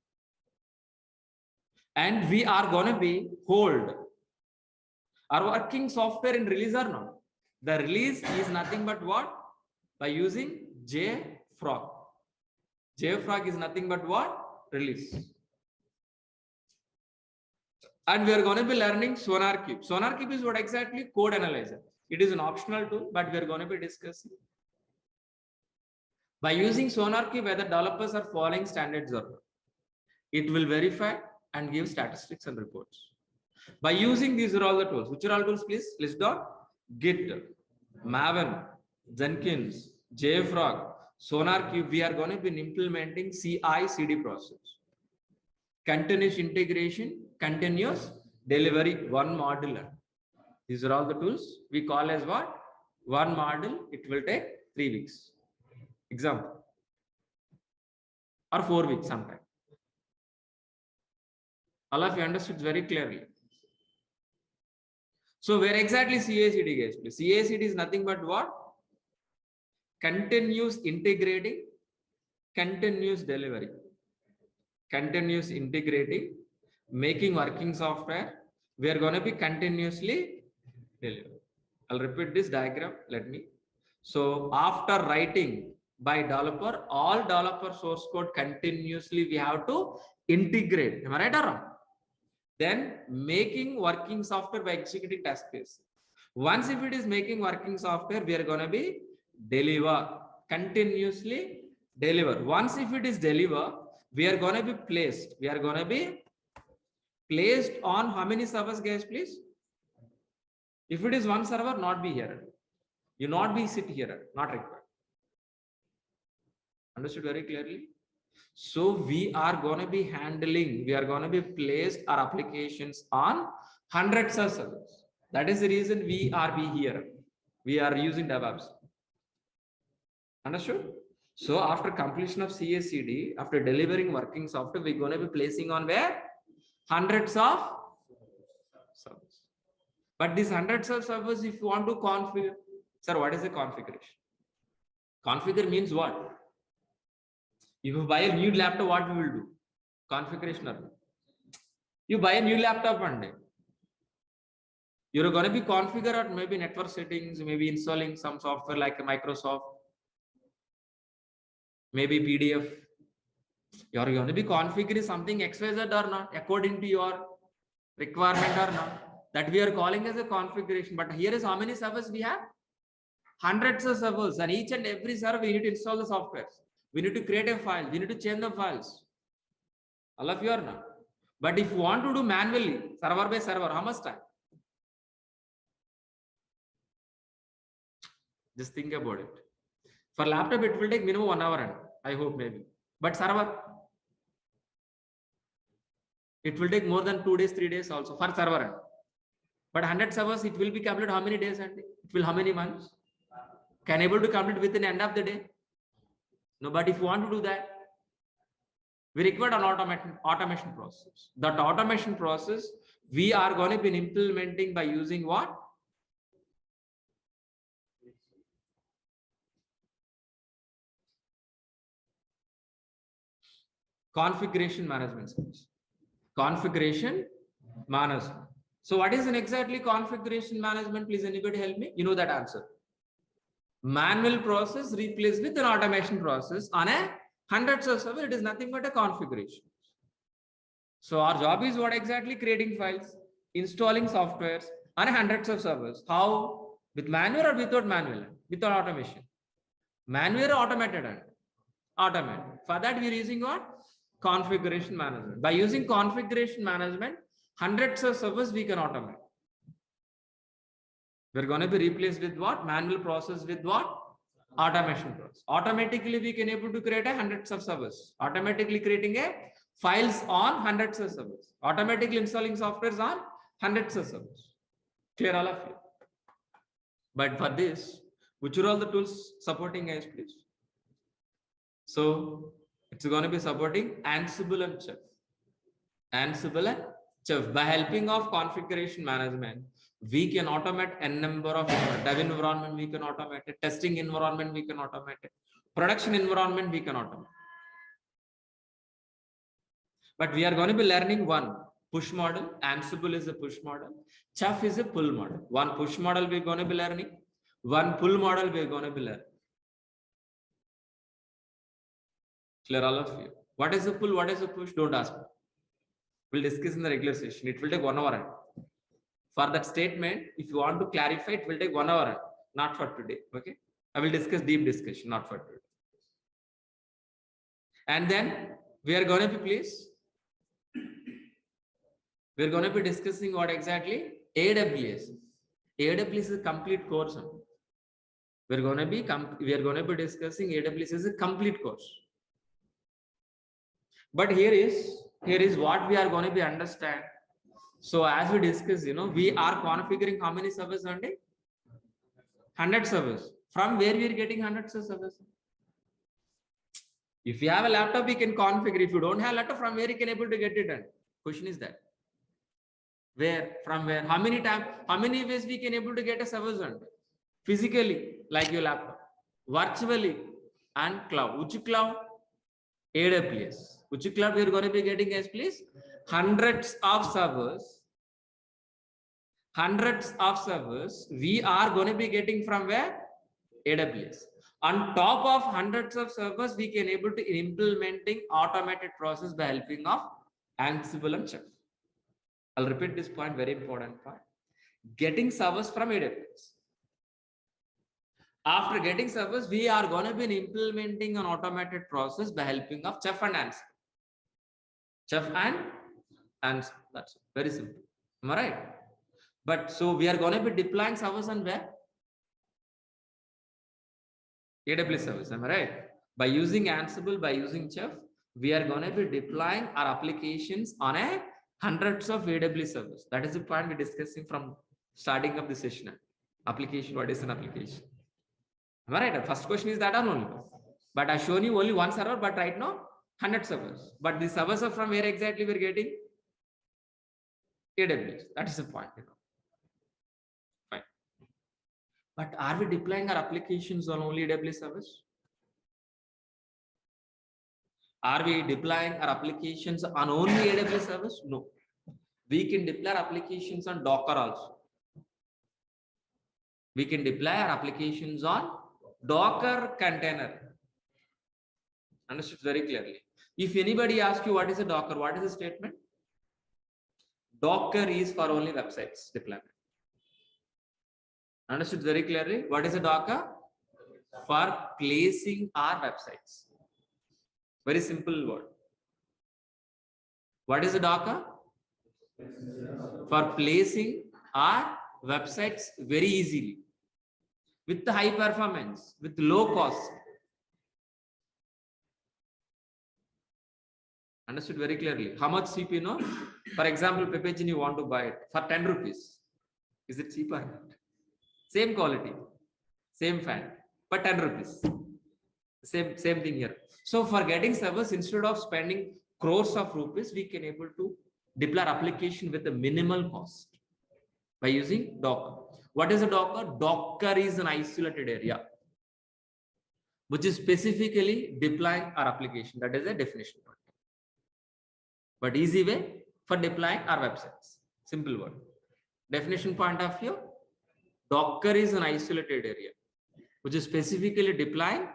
and we are going to be hold our working software in release or not. The release is nothing but what? By using JFrog. JFrog is nothing but what? Release. And we are going to be learning SonarQube. SonarQube is what exactly? Code analyzer. It is an optional tool, but we are going to be discussing. By using SonarQube, whether developers are following standards or not. It will verify and give statistics and reports. By using these are all the tools. Which are all tools, please? List down. Git, Maven, Jenkins, JFrog, SonarQube. We are going to be implementing CI/CD process. Continuous integration, continuous delivery, one module. These are all the tools we call as what? One module. It will take 3 weeks. Example. Or 4 weeks sometime. All of you understood very clearly. So where exactly CI/CD guys? Please. CI/CD is nothing but what? Continuous integrating, continuous delivery. Continuous integrating, making working software. We are going to be continuously delivering. I'll repeat this diagram. Let me. So after writing by developer, all developer source code continuously we have to integrate. Am I right or wrong? Then making working software by executing test case. Once if it is making working software, we are going to be deliver, continuously deliver. Once if it is deliver, we are going to be placed. We are going to be placed on how many servers, guys, please? If it is one server, not be here. You not be sit here, not required. Understood very clearly? So we are going to be handling, we are going to be placed our applications on hundreds of servers. That is the reason we are here. We are using DevOps. Understood? So after completion of CI/CD, after delivering working software, we're going to be placing on where? Hundreds of servers. But these hundreds of servers, if you want to configure, sir, what is the configuration? Configure means what? If you buy a new laptop, what we will do? Configuration. You buy a new laptop one day. You're going to be configure or maybe network settings, maybe installing some software like a Microsoft, maybe PDF. You're going to be configuring something XYZ or not, according to your requirement or not. That we are calling as a configuration. But here is how many servers we have? Hundreds of servers, and each and every server we need to install the software. We need to create a file. We need to change the files. All of you are not. But if you want to do manually, server by server, how much time? Just think about it. For laptop, it will take minimum 1 hour, and I hope maybe. But server, it will take more than 2 days, 3 days also for server. But 100 servers, it will be completed how many days and it will how many months? Can able to complete within the end of the day? No, but if you want to do that, we require an automation process. That automation process we are going to be implementing by using what? Configuration management service. Configuration management. So what is an exactly configuration management? Please anybody help me? You know that answer. Manual process replaced with an automation process on a hundreds of servers. It is nothing but a configuration. So our job is what exactly? Creating files, installing softwares on hundreds of servers. How? With manual or without manual? Without automation. Manual or automated? Automated. For that we are using what? Configuration management. By using configuration management, hundreds of servers we can automate. We're going to be replaced with what? Manual process with what? Automation process. Automatically we can able to create a hundreds of servers. Automatically creating a files on hundreds of servers. Automatically installing softwares on hundreds of servers. Clear all of you? But for this, which are all the tools supporting, guys, please? So it's going to be supporting Ansible and Chef. Ansible and Chef. By helping of configuration management, we can automate n number of dev environment, we can automate it, testing environment, we can automate it, production environment, we can automate. But we are going to be learning one push model. Ansible is a push model. Chef is a pull model. One push model we're going to be learning. One pull model we're going to be learning. Clear all of you? What is a pull? What is a push? Don't ask me. We'll discuss in the regular session. It will take 1 hour. For that statement, if you want to clarify, it will take 1 hour, not for today. Okay. I will discuss deep discussion, not for today. And then we are going to be, please, we're going to be discussing what exactly? AWS. AWS is a complete course. We're going to be discussing AWS as a complete course. But here is what we are going to be understand. So as we discuss, we are configuring how many servers one day? 100 servers. From where we are getting hundreds of servers? If you have a laptop, we can configure. If you don't have a laptop, from where you can able to get it done? Question is that. Where? From where? How many times? How many ways we can able to get a servers on? Physically, like your laptop. Virtually and cloud. Which cloud? AWS. Which cloud we are going to be getting as please? Hundreds of servers. Hundreds of servers we are going to be getting from where? AWS. On top of hundreds of servers, we can able to implementing automated process by helping of Ansible and Chef. I'll repeat this point, very important point. Getting servers from AWS. After getting servers, we are going to be implementing an automated process by helping of Chef and Ansible. Chef and Ansible. That's it. Very simple. Am I right? But so we are going to be deploying servers on where? AWS service. Am I right? By using Ansible, by using Chef, we are going to be deploying our applications on a hundreds of AWS servers. That is the point we're discussing from starting of the session. Application. What is an application? Am I right? First question is that or only. But I've shown you only one server, but right now 100 servers. But the servers are from where exactly we're getting? AWS. That is the point. Fine. But are we deploying our applications on only AWS servers? Are we deploying our applications on only AWS servers? No. We can deploy our applications on Docker also. We can deploy our applications on Docker container. Understood very clearly. If anybody asks you what is a Docker, what is the statement? Docker is for only websites deployment. Understood very clearly. What is a Docker? For placing our websites. Very simple word. What is a Docker? For placing our websites very easily. With the high performance, with low cost. Understood very clearly. How much CPU? No? For example, Pepagin you want to buy it for 10 rupees. Is it cheap or not? Same quality, same fan, but 10 rupees. Same thing here. So for getting servers, instead of spending crores of rupees, we can able to deploy application with a minimal cost by using Docker. What is a Docker? Docker is an isolated area which is specifically deploying our application. That is a definition. But easy way for deploying our websites. Simple word. Definition point of view, Docker is an isolated area which is specifically deploying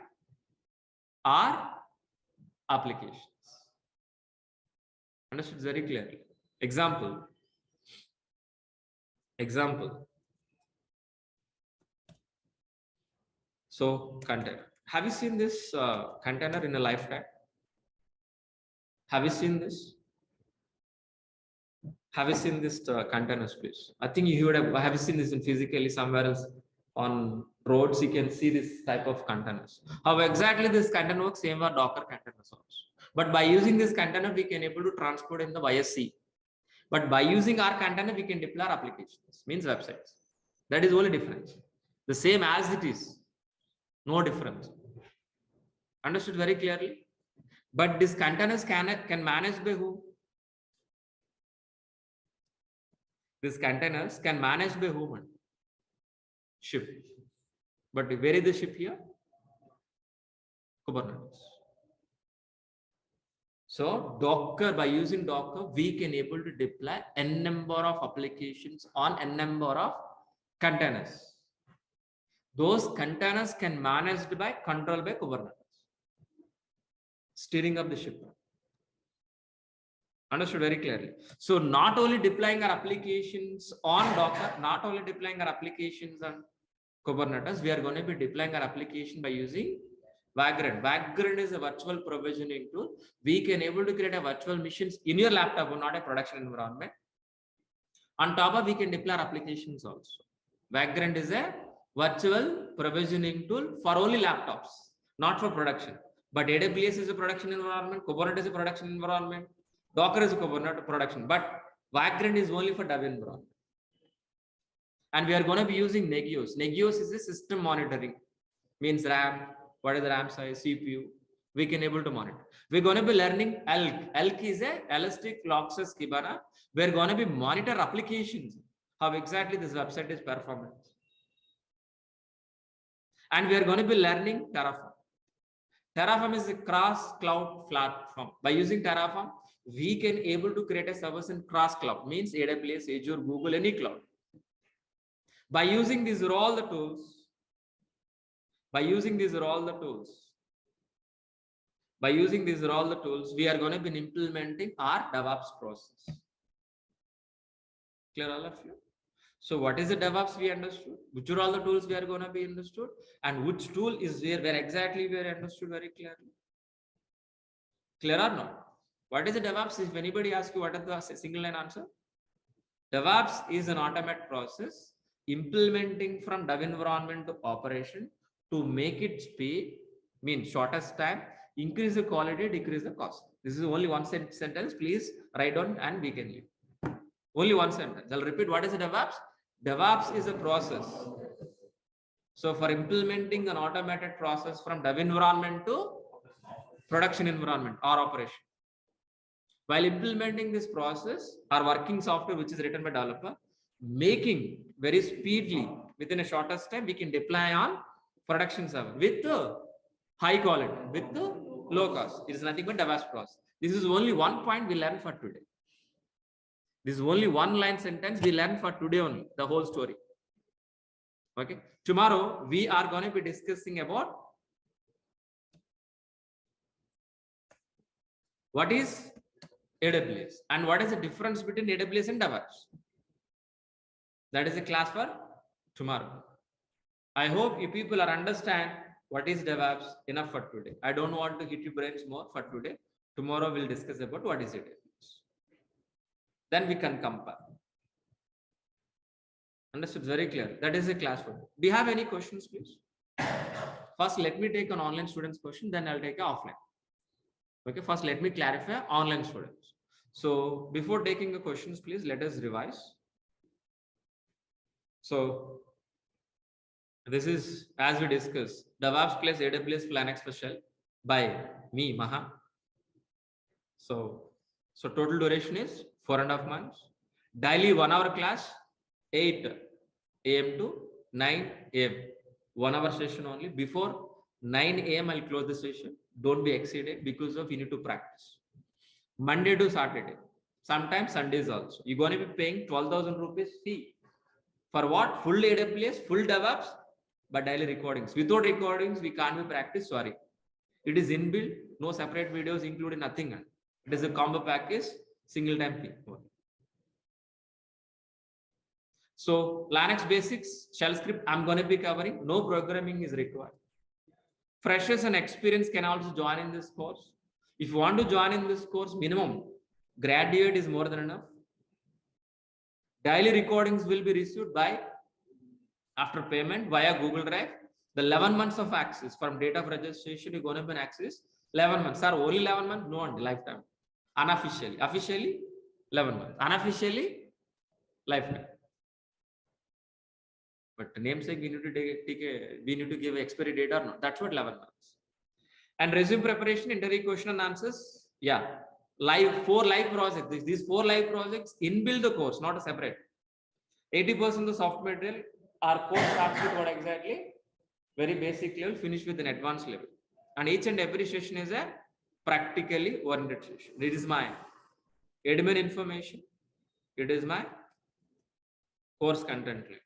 our applications. Understood very clearly. Example. So container. Have you seen this container in a lifetime? Have you seen this? Have you seen this container space? I think you would have you seen this in physically somewhere else on roads. You can see this type of containers. How exactly this container works? Same are Docker containers also. But by using this container, we can able to transport in the via sea. But by using our container, we can deploy our applications, means websites. That is only difference. The same as it is, no difference. Understood very clearly. But these containers can manage by who? These containers can manage by whom? Ship. But where is the ship here? Kubernetes. So Docker, by using Docker, we can able to deploy n number of applications on n number of containers. Those containers can managed by controlled by Kubernetes. Steering up the ship. Understood very clearly. So not only deploying our applications on Docker, not only deploying our applications on Kubernetes, we are going to be deploying our application by using Vagrant. Vagrant is a virtual provisioning tool. We can able to create a virtual machines in your laptop, but not a production environment. On top of, we can deploy our applications also. Vagrant is a virtual provisioning tool for only laptops, not for production. But AWS is a production environment, Kubernetes is a production environment, Docker is a Kubernetes production, but Vagrant is only for dev environment. And we are going to be using Nagios. Nagios is a system monitoring, means RAM, what is the RAM size, CPU, we can able to monitor. We're going to be learning ELK. ELK is a Elastic Log Access Kibana. We're going to be monitor applications, how exactly this website is performing. And we are going to be learning Terraform. Terraform is a cross cloud platform. By using Terraform, we can able to create a service in cross cloud, means AWS, Azure, Google, any cloud. By using these are all the tools, we are going to be implementing our DEVOPS process. Clear all of you? So what is the DEVOPS we understood? Which are all the tools we are going to be understood? And which tool is where exactly we are understood very clearly? Clear or not? What is the DEVOPS? If anybody asks you what is the single line answer? DEVOPS is an automated process implementing from dev environment to operation to make it speed, means shortest time, increase the quality, decrease the cost. This is only one sentence. Please write down and we can leave. Only one sentence. I'll repeat. What is a DEVOPS? DEVOPS is a process. So for implementing an automated process from dev environment to production environment or operation. While implementing this process, our working software, which is written by developer, making very speedily within a shortest time, we can deploy on production server with high quality, with low cost. It is nothing but DEVOPS process. This is only one point we learned for today. This is only one line sentence we learned for today only, the whole story. Okay. Tomorrow we are going to be discussing about what is AWS and what is the difference between AWS and DEVOPS. That is a class for tomorrow. I hope you people are understand what is DEVOPS enough for today. I don't want to hit your brains more for today. Tomorrow we'll discuss about what is AWS. Then we can compare. Understood very clear. That is a class for you. Do you have any questions, please? First, let me take an online student's question, then I'll take an offline. Okay, first let me clarify online students. So before taking the questions, please let us revise. So this is, as we discussed, DevOps plus AWS Planex special by me, Maha. So total duration is 4.5 months. Daily 1 hour class, 8 a.m. to 9 a.m. 1 hour session only. Before 9 a.m. I'll close the session. Don't be exceeded because of you need to practice. Monday to Saturday. Sometimes Sundays also. You're going to be paying 12,000 rupees fee. For what? Full AWS, full DevOps, but daily recordings. Without recordings, we can't be practice. Sorry. It is inbuilt, no separate videos included, nothing. It is a combo package, single time fee. So Linux basics, shell script, I'm going to be covering. No programming is required. Freshers and experience can also join in this course. If you want to join in this course, minimum graduate is more than enough. Daily recordings will be received by after payment via Google Drive. The 11 months of access from date of registration, you're going to be access 11 months. Sir, only 11 months? No, on lifetime. Unofficially. Officially, 11 months. Unofficially, lifetime. But namesake, we need to give expiry date or not. That's what 11 months. And resume preparation, interview question and answers. Yeah. Four live projects. These 4 live projects inbuilt the course, not a separate. 80% of the soft material, our course starts with what exactly? Very basic level, finish with an advanced level. And each and every session is a practically oriented session. It is my admin information. It is my course content link.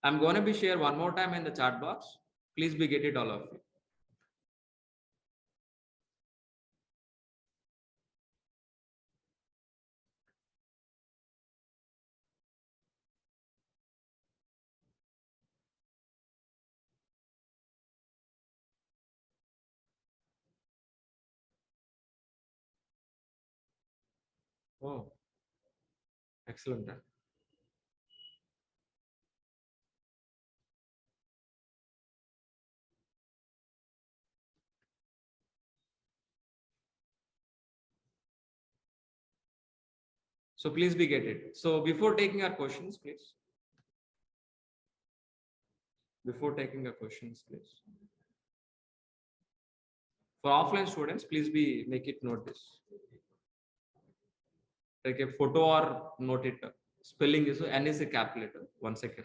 I'm going to be share one more time in the chat box. Please be get it all of you. Oh, excellent. So please be get it. So before taking our questions, please. Before taking our questions, please. For offline students, please make it note this. Take a photo or note it. Spelling is N is a capital letter. 1 second.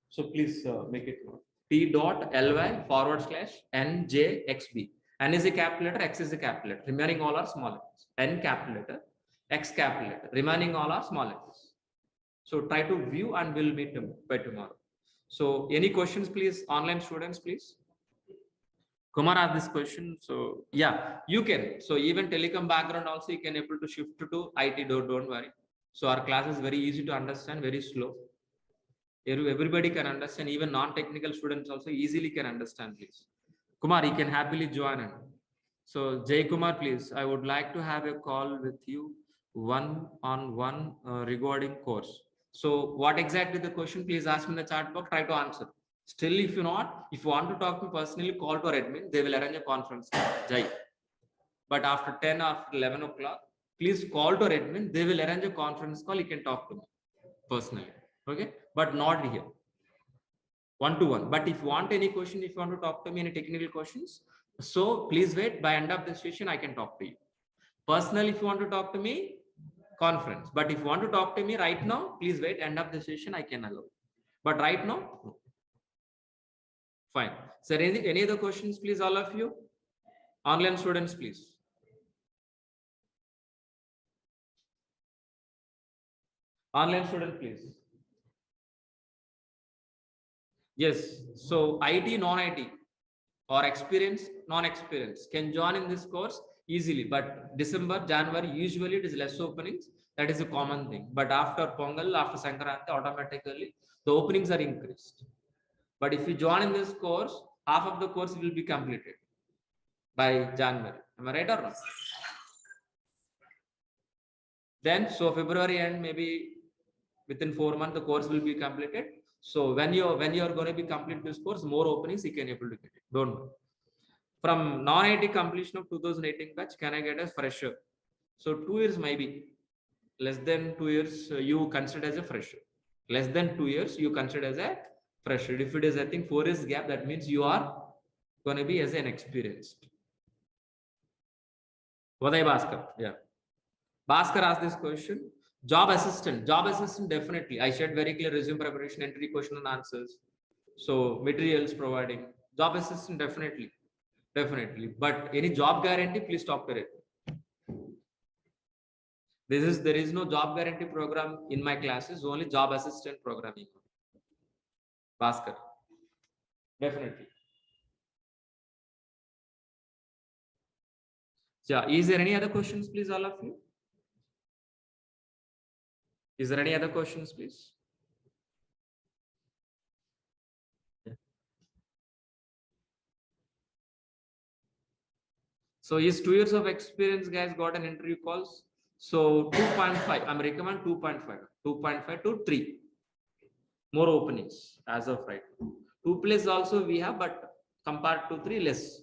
So please make it note. T.ly/NJXB. N is a capital letter, X is a capital letter. Remaining all are small letters. N capital letter, X capital letter. Remaining all are small letters. So try to view and we'll meet by tomorrow. So any questions, please, online students, please. Kumar asked this question. So yeah, you can. So even telecom background also you can able to shift to IT. Don't worry. So our class is very easy to understand, very slow. Everybody can understand, even non-technical students also easily can understand, please. Kumar, you can happily join in. So Jay Kumar, please, I would like to have a call with you one-on-one regarding course. So what exactly the question, please ask me in the chat box, try to answer. Still, if you want to talk to me personally, call to our admin, they will arrange a conference, Jay. But after 10 or 11 o'clock, please call to our admin, they will arrange a conference call, you can talk to me personally. Okay, but not here, one-to-one. But if you want any question, if you want to talk to me any technical questions, so please wait. By end of the session, I can talk to you personally. If you want to talk to me, conference. But if you want to talk to me right now, please wait. End of the session, I can allow. But right now, no. Fine. Sir, any other questions, please, all of you? Online students, please. Online student, please. Yes. So IT, non-IT or experience, non-experience can join in this course easily. But December, January, usually it is less openings. That is a common thing. But after Pongal, after Sankranti, automatically the openings are increased. But if you join in this course, half of the course will be completed by January. Am I right or not? Then, so February end, maybe within 4 months, the course will be completed. So when you're going to be complete this course, more openings you can able to get it. Don't worry. From non-IT completion of 2018 batch, can I get a fresher? So 2 years maybe. Less than 2 years you consider as a fresher. Less than 2 years you consider as a fresher. If it is, I think 4 years gap, that means you are going to be as an experienced. Vaday Bhaskar, yeah. Bhaskar asked this question. Job assistant, definitely. I shared very clear resume preparation, entry question and answers. So materials providing. Job assistant, definitely. But any job guarantee, please talk to it. There is no job guarantee program in my classes, only job assistant programming. Bhaskar, definitely. Yeah, is there any other questions, please, all of you? Is there any other questions, please? Yeah. So is 2 years of experience, guys, got an interview calls? So 2.5, I'm recommend 2.5 to 3. More openings as of right. 2 plus also we have, but compared to 3 less.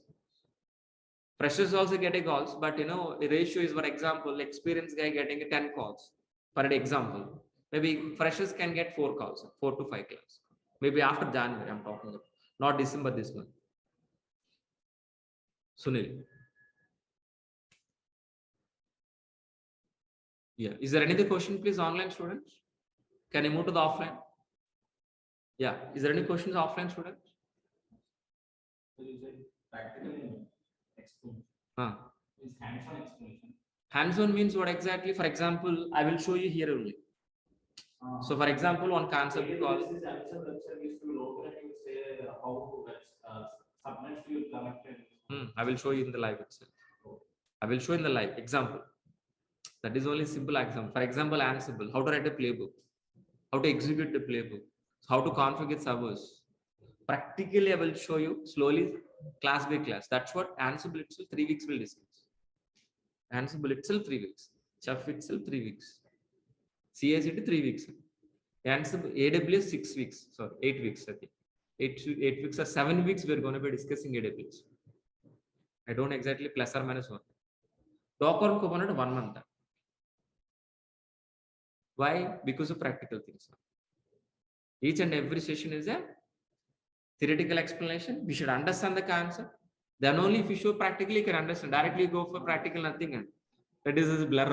Freshers also getting calls, but the ratio is, for example, experienced guy getting 10 calls per example. Maybe freshers can get 4 calls, 4 to 5 calls. Maybe after January, I'm talking about, not December this month. Sunil. Yeah. Is there any other question, please, online students? Can I move to the offline? Yeah. Is there any questions, offline students? Hands-on explanation. Hands-on means what exactly? For example, I will show you here only. So, for example, one concept called. I will show you in the live itself. I will show in the live example. That is only simple example. For example, Ansible, how to write a playbook, how to execute the playbook, how to configure servers. Practically, I will show you slowly, class by class. That's what Ansible itself 3 weeks will discuss. Ansible itself 3 weeks. Chef itself 3 weeks. CICD 3 weeks. Ansible AWS 6 weeks. Sorry, 8 weeks. I think 8 weeks or 7 weeks. We're going to be discussing AWS. I don't exactly plus or minus 1. Docker and Kubernetes 1 month. Why? Because of practical things. Each and every session is a theoretical explanation. We should understand the concept. Then only if you show practically, you can understand. Directly go for practical, nothing. And that is a blur.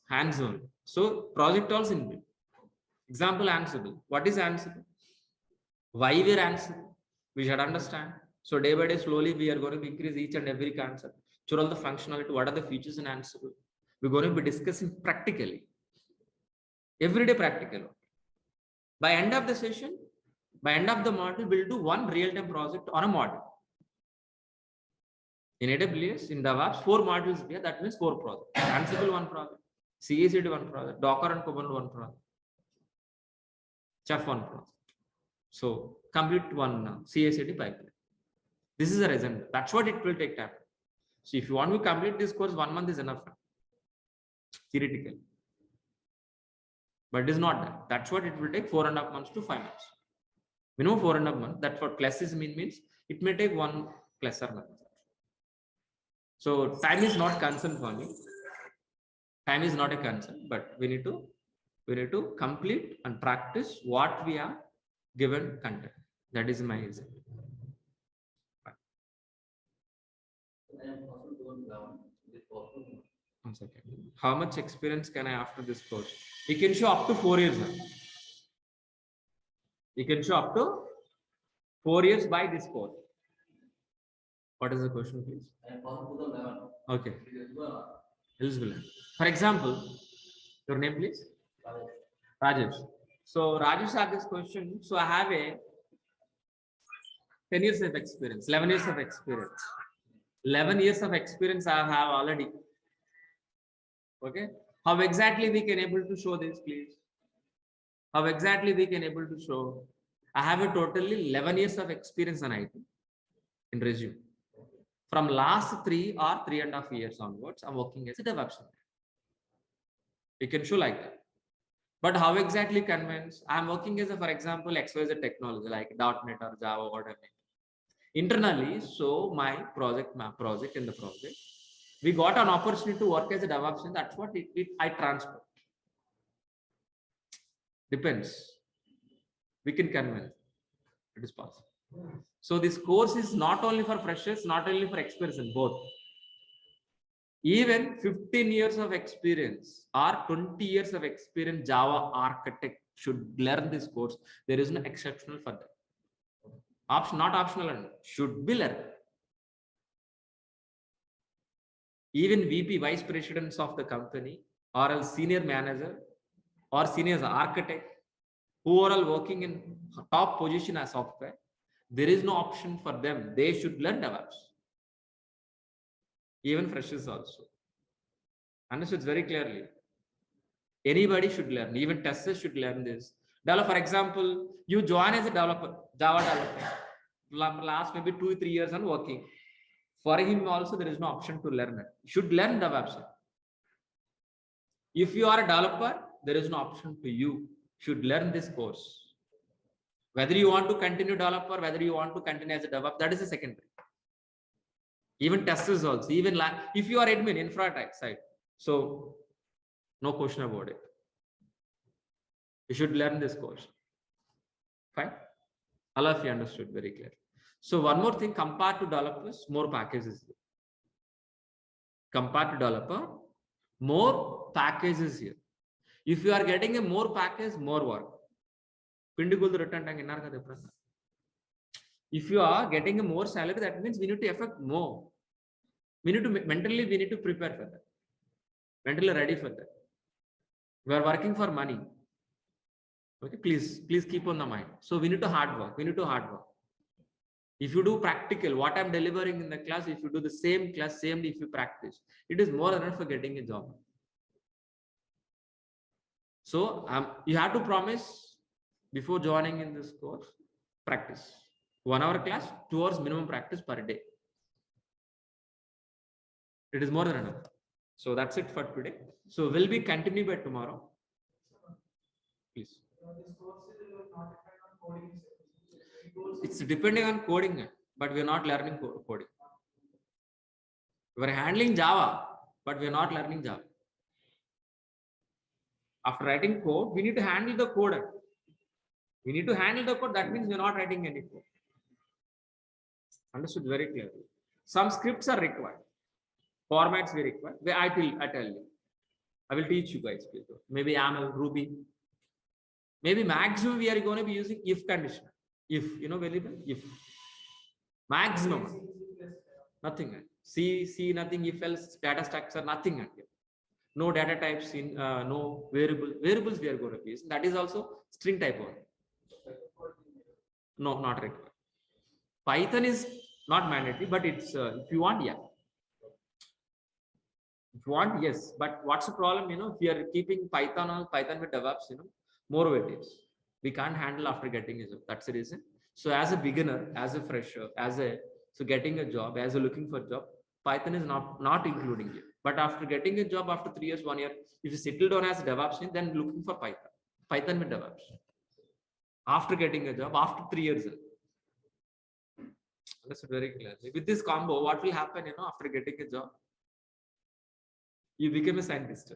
Hands-on. So project also in example, Ansible. What is Ansible? Why we are Ansible? We should understand. So day by day, slowly we are going to increase each and every concept. Show all the functionality. What are the features in Ansible? We're going to be discussing practically. Everyday practical. By end of the session, by end of the module, we'll do one real-time project on a module. In AWS, in DEVOPS, 4 modules here. That means 4 projects. Ansible 1 project, CICD 1 project, Docker and Kubernetes 1 project, Chef 1 project. So complete 1 CICD pipeline. This is a reason. That's what it will take time. So if you want to complete this course, 1 month is enough. Theoretically. But it is not that. That's what it will take 4.5 months to 5 months. Minimum 4.5 months. That's what plus is means it may take 1 plus or minus. So time is not concern for me. Time is not a concern, but we need to complete and practice what we are given content. That is my reason. One second. How much experience can I after this course? You can show up to 4 years. You can show up to 4 years by this course. What is the question, please? Okay. Eligible. For example, your name, please? Rajesh. So Rajesh asked this question. So I have a 10 years of experience, 11 years of experience. 11 years of experience I have already. Okay. How exactly we can able to show this, please? How exactly we can able to show? I have a totally 11 years of experience in IT in resume. From last 3 or 3.5 years onwards, I'm working as a DevOps. You can show like that. But how exactly convince? I'm working as a, for example, XYZ technology like .NET or Java or whatever. Internally, so my project in the project, we got an opportunity to work as a DevOps, and that's what I transfer. Depends. We can convince. It is possible. So this course is not only for freshers, not only for experts, both. Even 15 years of experience or 20 years of experience Java architect should learn this course. There is no exceptional for that. Not optional, and should be learned. Even VP, vice presidents of the company, or a senior manager, or senior architect, who are all working in top position as software, there is no option for them. They should learn DevOps. Even freshers also. Understood very clearly. Anybody should learn. Even testers should learn this. For example, you join as a developer, Java developer, last maybe 2-3 years and working. For him also, there is no option to learn it. You should learn DevOps. If you are a developer, there is no option to you. Should learn this course. Whether you want to continue developer, whether you want to continue as a DevOps, that is the secondary. Even testers also. Even if you are admin, infra side, so no question about it. You should learn this course. Fine. All of you understood very clear. So one more thing, compared to developers, more packages. Compared to developer, more packages here. If you are getting a more package, more work. If you are getting a more salary, that means we need to affect more. We need to mentally, we need to prepare for that. Mentally ready for that. We are working for money. Okay, please keep on the mind. So we need to hard work. We need to hard work. If you do practical, what I'm delivering in the class, if you do the same class, same if you practice, it is more than enough for getting a job. So you have to promise before joining in this course, practice. 1 hour class, 2 hours minimum practice per day. It is more than enough. So that's it for today. So we'll be continue by tomorrow. Please. It's depending on coding, but we're not learning coding. We're handling Java, but we're not learning Java. After writing code, we need to handle the code. We need to handle the code. That means we're not writing any code. Understood very clearly. Some scripts are required. Formats we require. I tell you. I will teach you guys. Maybe YAML, Ruby. Maybe maximum we are going to be using if condition. If, variable, if. Maximum. Nothing. C, nothing, if else, data structure, nothing. No data types in, no variables we are going to use. That is also string type one. No, not required. Python is not mandatory, but it's, if you want, yeah. If you want, yes. But what's the problem, if we are keeping Python with DevOps, more weightage. We can't handle after getting a job. That's the reason. So as a beginner, as a fresher, so getting a job, as a looking for a job, Python is not including it. But after getting a job after 3 years, 1 year, if you settle down as a DevOps, then looking for Python with DevOps. After getting a job, after 3 years. That's very clear. With this combo, what will happen, after getting a job? You become a scientist.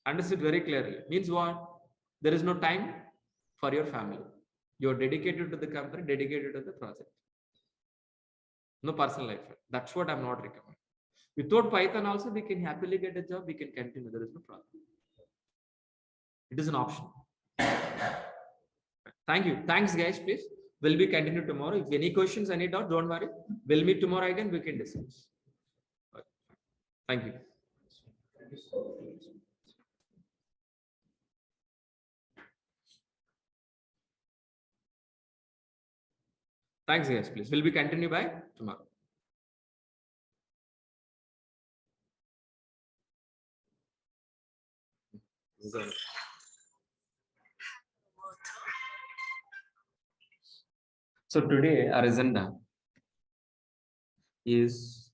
Understood very clearly. Means what? There is no time for your family. You're dedicated to the company, dedicated to the project. No personal life. That's what I'm not recommending. Without Python also, we can happily get a job. We can continue. There is no problem. It is an option. Thank you. Thanks, guys. Please. We'll be continue tomorrow. If any questions, any doubt, don't worry. We'll meet tomorrow again. We can discuss. Thank you. Thanks, guys. Please. We'll be continue by tomorrow. So today our agenda is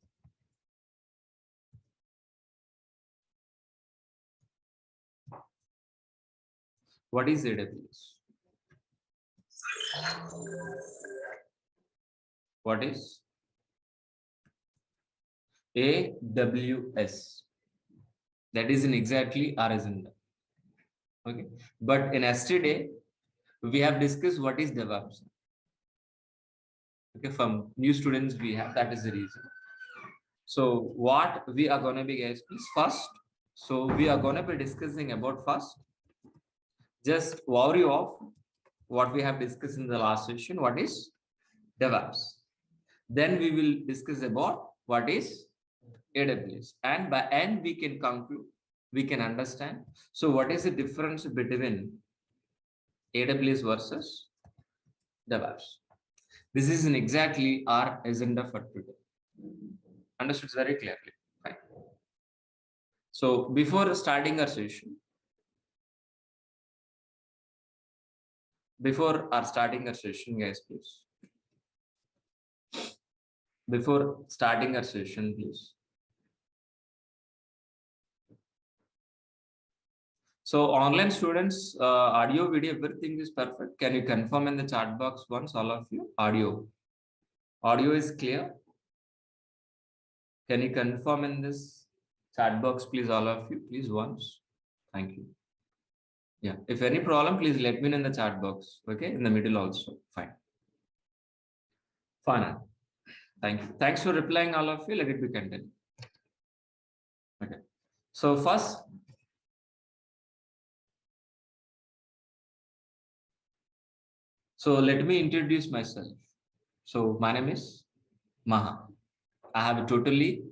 What is AWS? What is AWS? That is in exactly our agenda. Okay, but in yesterday we have discussed what is DevOps. Okay, from new students we have, that is the reason. So what we are going to be, guys, please first. So we are going to be discussing about first. Just overview of what we have discussed in the last session. What is DevOps? Then we will discuss about what is AWS, and by end we can conclude, we can understand. So what is the difference between AWS versus DevOps? This is in exactly our agenda for today. Understood very clearly. Fine. So before starting our session, guys, please. Before starting our session, please. So online students, audio, video, everything is perfect. Can you confirm in the chat box once, all of you? Audio is clear. Can you confirm in this chat box, please, all of you, please, once. Thank you. Yeah, if any problem, please let me know in the chat box. Okay, in the middle also. Fine. Fine. Thank you. Thanks for replying, all of you. Let it be continued. Okay. So first, let me introduce myself. So my name is Maha. I have totally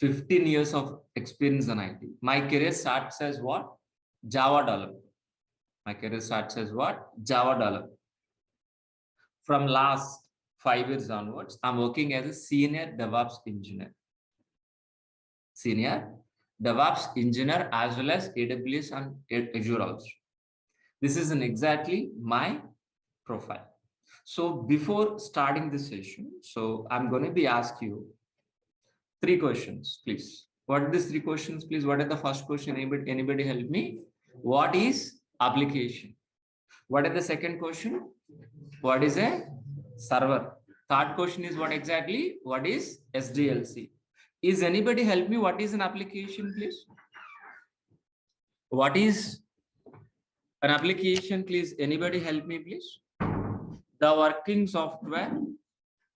15 years of experience in IT. My career starts as what? Java developer. My career starts as what? Java developer. From last 5 years onwards, I'm working as a senior DevOps engineer. Senior DevOps engineer as well as AWS and Azure also. This is exactly my profile. So before starting this session, so I'm going to be asking you 3 questions, please. What are these 3 questions, please? What are the first question? Anybody help me? What is application? What is the second question? What is a server? Third question is what exactly? What is SDLC? Is anybody help me? What is an application, please? What is an application, please? Anybody help me, please? The working software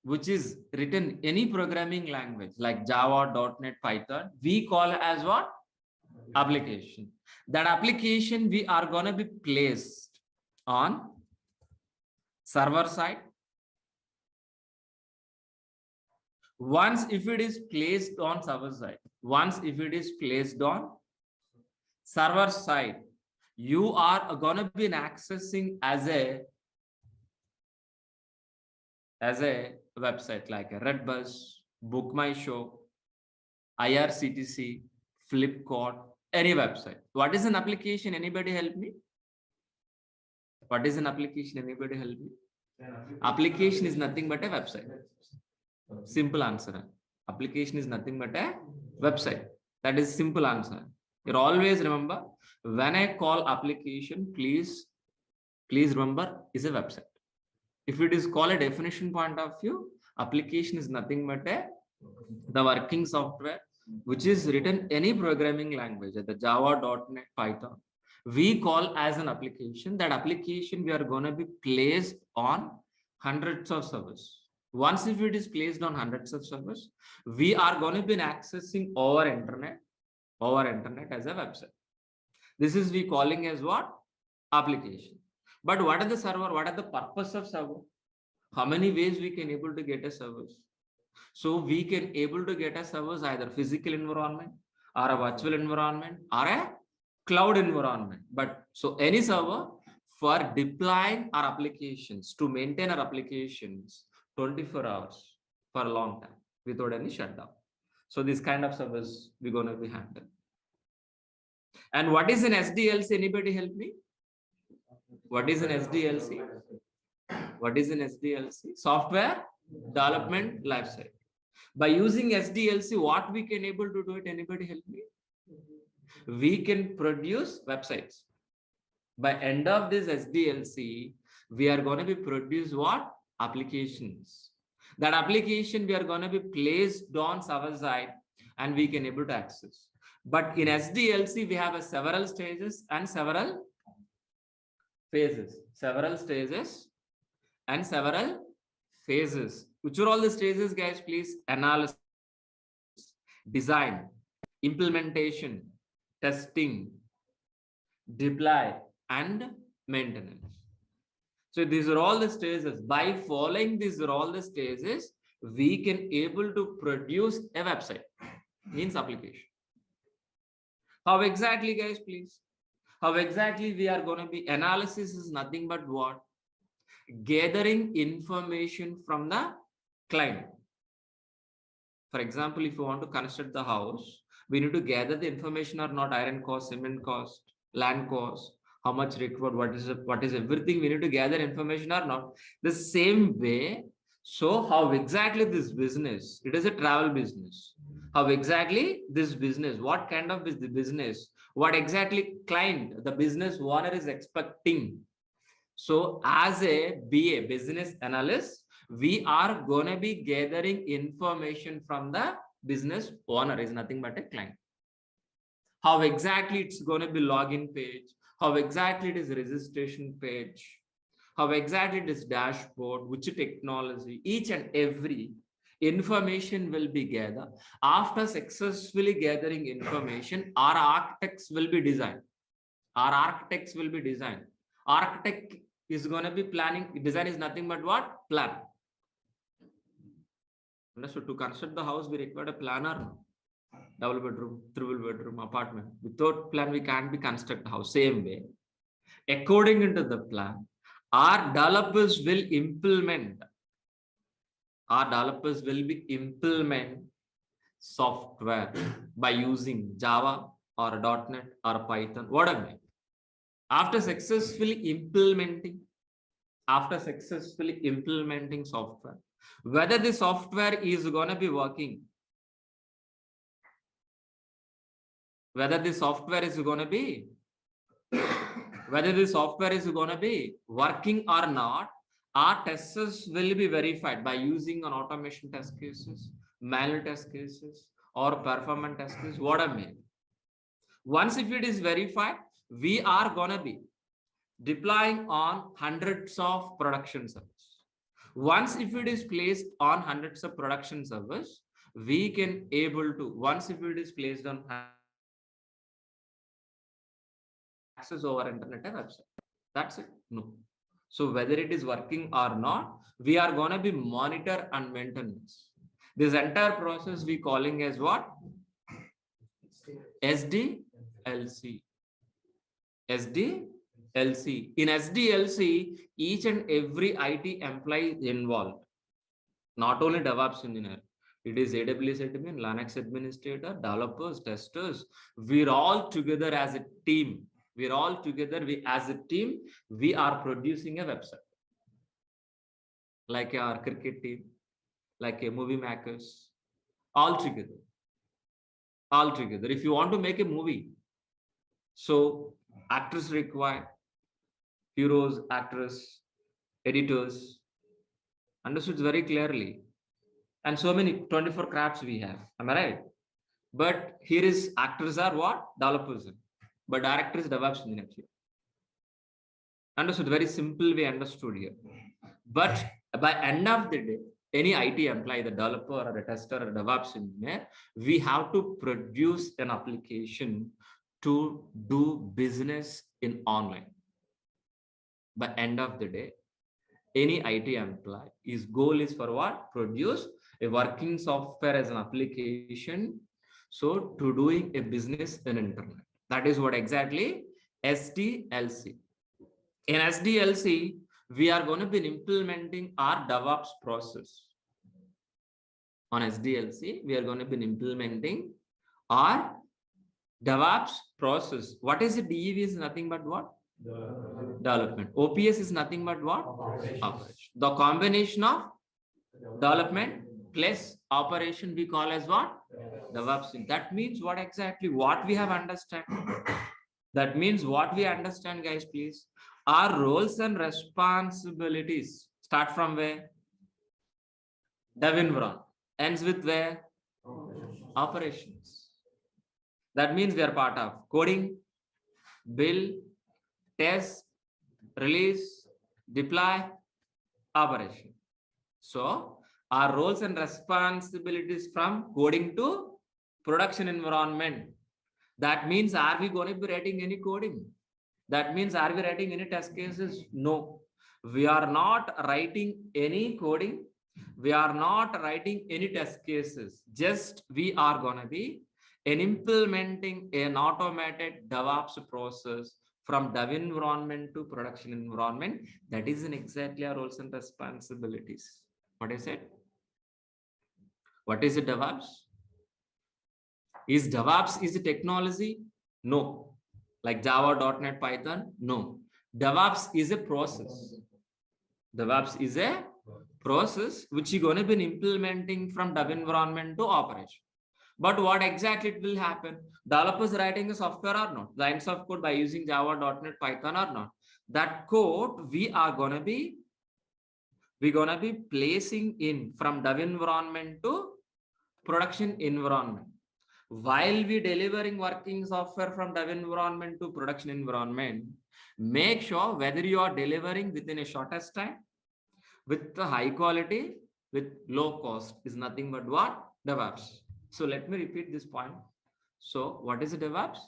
which is written any programming language like Java, .NET, Python, we call as what? Application. That application we are going to be placed on server side. Once if it is placed on server side, server side, you are going to be accessing as a website like a Redbus, Book My Show, IRCTC, Flipkart, any website. What is an application? Anybody help me? What is an application? Anybody help me? Application is nothing but a website. Simple answer. Application is nothing but a website. That is simple answer. You always remember, when I call application, please remember, is a website. If it is called a definition point of view, application is nothing but the working software which is written any programming language, the Java, .NET, Python, we call as an application. That application we are going to be placed on hundreds of servers. Once if it is placed on hundreds of servers, we are going to be accessing over internet as a website. This is we calling as what? Application. But what are the server? What are the purpose of server? How many ways we can able to get a service? So we can able to get a service either physical environment or a virtual environment or a cloud environment. But so any server for deploying our applications, to maintain our applications 24 hours for a long time without any shutdown. So this kind of service we're going to be handling. And what is an SDLC? Anybody help me? What is an SDLC? What is an SDLC? Software Development Lifecycle. By using SDLC, what we can able to do it? Anybody help me? We can produce websites. By end of this SDLC, we are going to be produce what? Applications. That application we are going to be placed on server side and we can able to access. But in SDLC, we have a several stages and several phases. Several stages and several phases. Which are all the stages, guys? Please, analysis, design, implementation, testing, deploy, and maintenance. So these are all the stages. By following these are all the stages, we can able to produce a website, means application. How exactly, guys, please? How exactly we are going to be? Analysis is nothing but what? Gathering information from the client. For example, if you want to construct the house, we need to gather the information or not: iron cost, cement cost, land cost, how much required, what is everything. We need to gather information or not. The same way. So how exactly this business? It is a travel business. How exactly this business? What kind of business? What exactly client, the business owner is expecting? So as a BA, business analyst, we are going to be gathering information from the business owner, is nothing but a client. How exactly it's going to be login page, how exactly it is registration page, how exactly it is dashboard, which technology, each and every information will be gathered. After successfully gathering information, our architects will be designed. Our architects will be designed. Architect is going to be planning. Design is nothing but what? Plan. So to construct the house, we require a planner. Double bedroom, triple bedroom, apartment. Without plan, we can't be construct the house. Same way, according into the plan, our developers will implement. Our developers will be implement software by using Java or .NET or Python, whatever. After successfully implementing software, whether the software is going to be working, whether the software is going to be working or not, our testers will be verified by using an automation test cases, manual test cases, or performance test cases, whatever. Once if it is verified, we are going to be deploying on hundreds of production servers. Once if it is placed on hundreds of production servers, we can able to, once if it is placed on access over internet and website. That's it. No. So whether it is working or not, we are going to be monitor and maintenance. This entire process we calling as what? SDLC. SDLC. In SDLC, each and every IT employee involved. Not only DevOps engineer. It is AWS admin, Linux administrator, developers, testers. We're all together as a team. We're all together. As a team, we are producing a website. Like our cricket team, like a movie makers, all together. All together. If you want to make a movie, so actors required, heroes, actors, editors, understood very clearly. And so many 24 crafts we have. Am I right? But here is actors are what? Developers. But director is DevOps engineer here. Understood? Very simple way understood here. But by end of the day, any IT employee, the developer or a tester or a DevOps engineer, we have to produce an application to do business in online. By end of the day, any IT employee, his goal is for what? Produce a working software as an application. So to doing a business in internet. That is what exactly SDLC. In SDLC, we are going to be implementing our DevOps process. On SDLC, we are going to be implementing our DevOps process. What is it? DEV is nothing but what? Development. OPS is nothing but what? Operation. The combination of development plus operation we call as what? DevOps. That means what exactly? What we have understand? That means what we understand, guys, please. Our roles and responsibilities start from where? Dev environment. Ends with where? Operations. That means we are part of coding, build, test, release, deploy, operation. So our roles and responsibilities from coding to production environment. That means, are we going to be writing any coding? That means, are we writing any test cases? No, we are not writing any coding. We are not writing any test cases. Just we are going to be implementing an automated DevOps process from dev environment to production environment. That is in exactly our roles and responsibilities. What is it? What is a DevOps? Is DevOps is a technology? No. Like Java, .NET, Python? No. DevOps is a process. DevOps is a process which you're going to be implementing from dev environment to operation. But what exactly it will happen? Developers writing a software or not? Lines of code by using Java, .NET, Python or not? That code we're gonna be placing in from dev environment to production environment. While we delivering working software from dev environment to production environment, make sure whether you are delivering within a shortest time, with the high quality, with low cost is nothing but what? DevOps. So let me repeat this point. So what is a DevOps?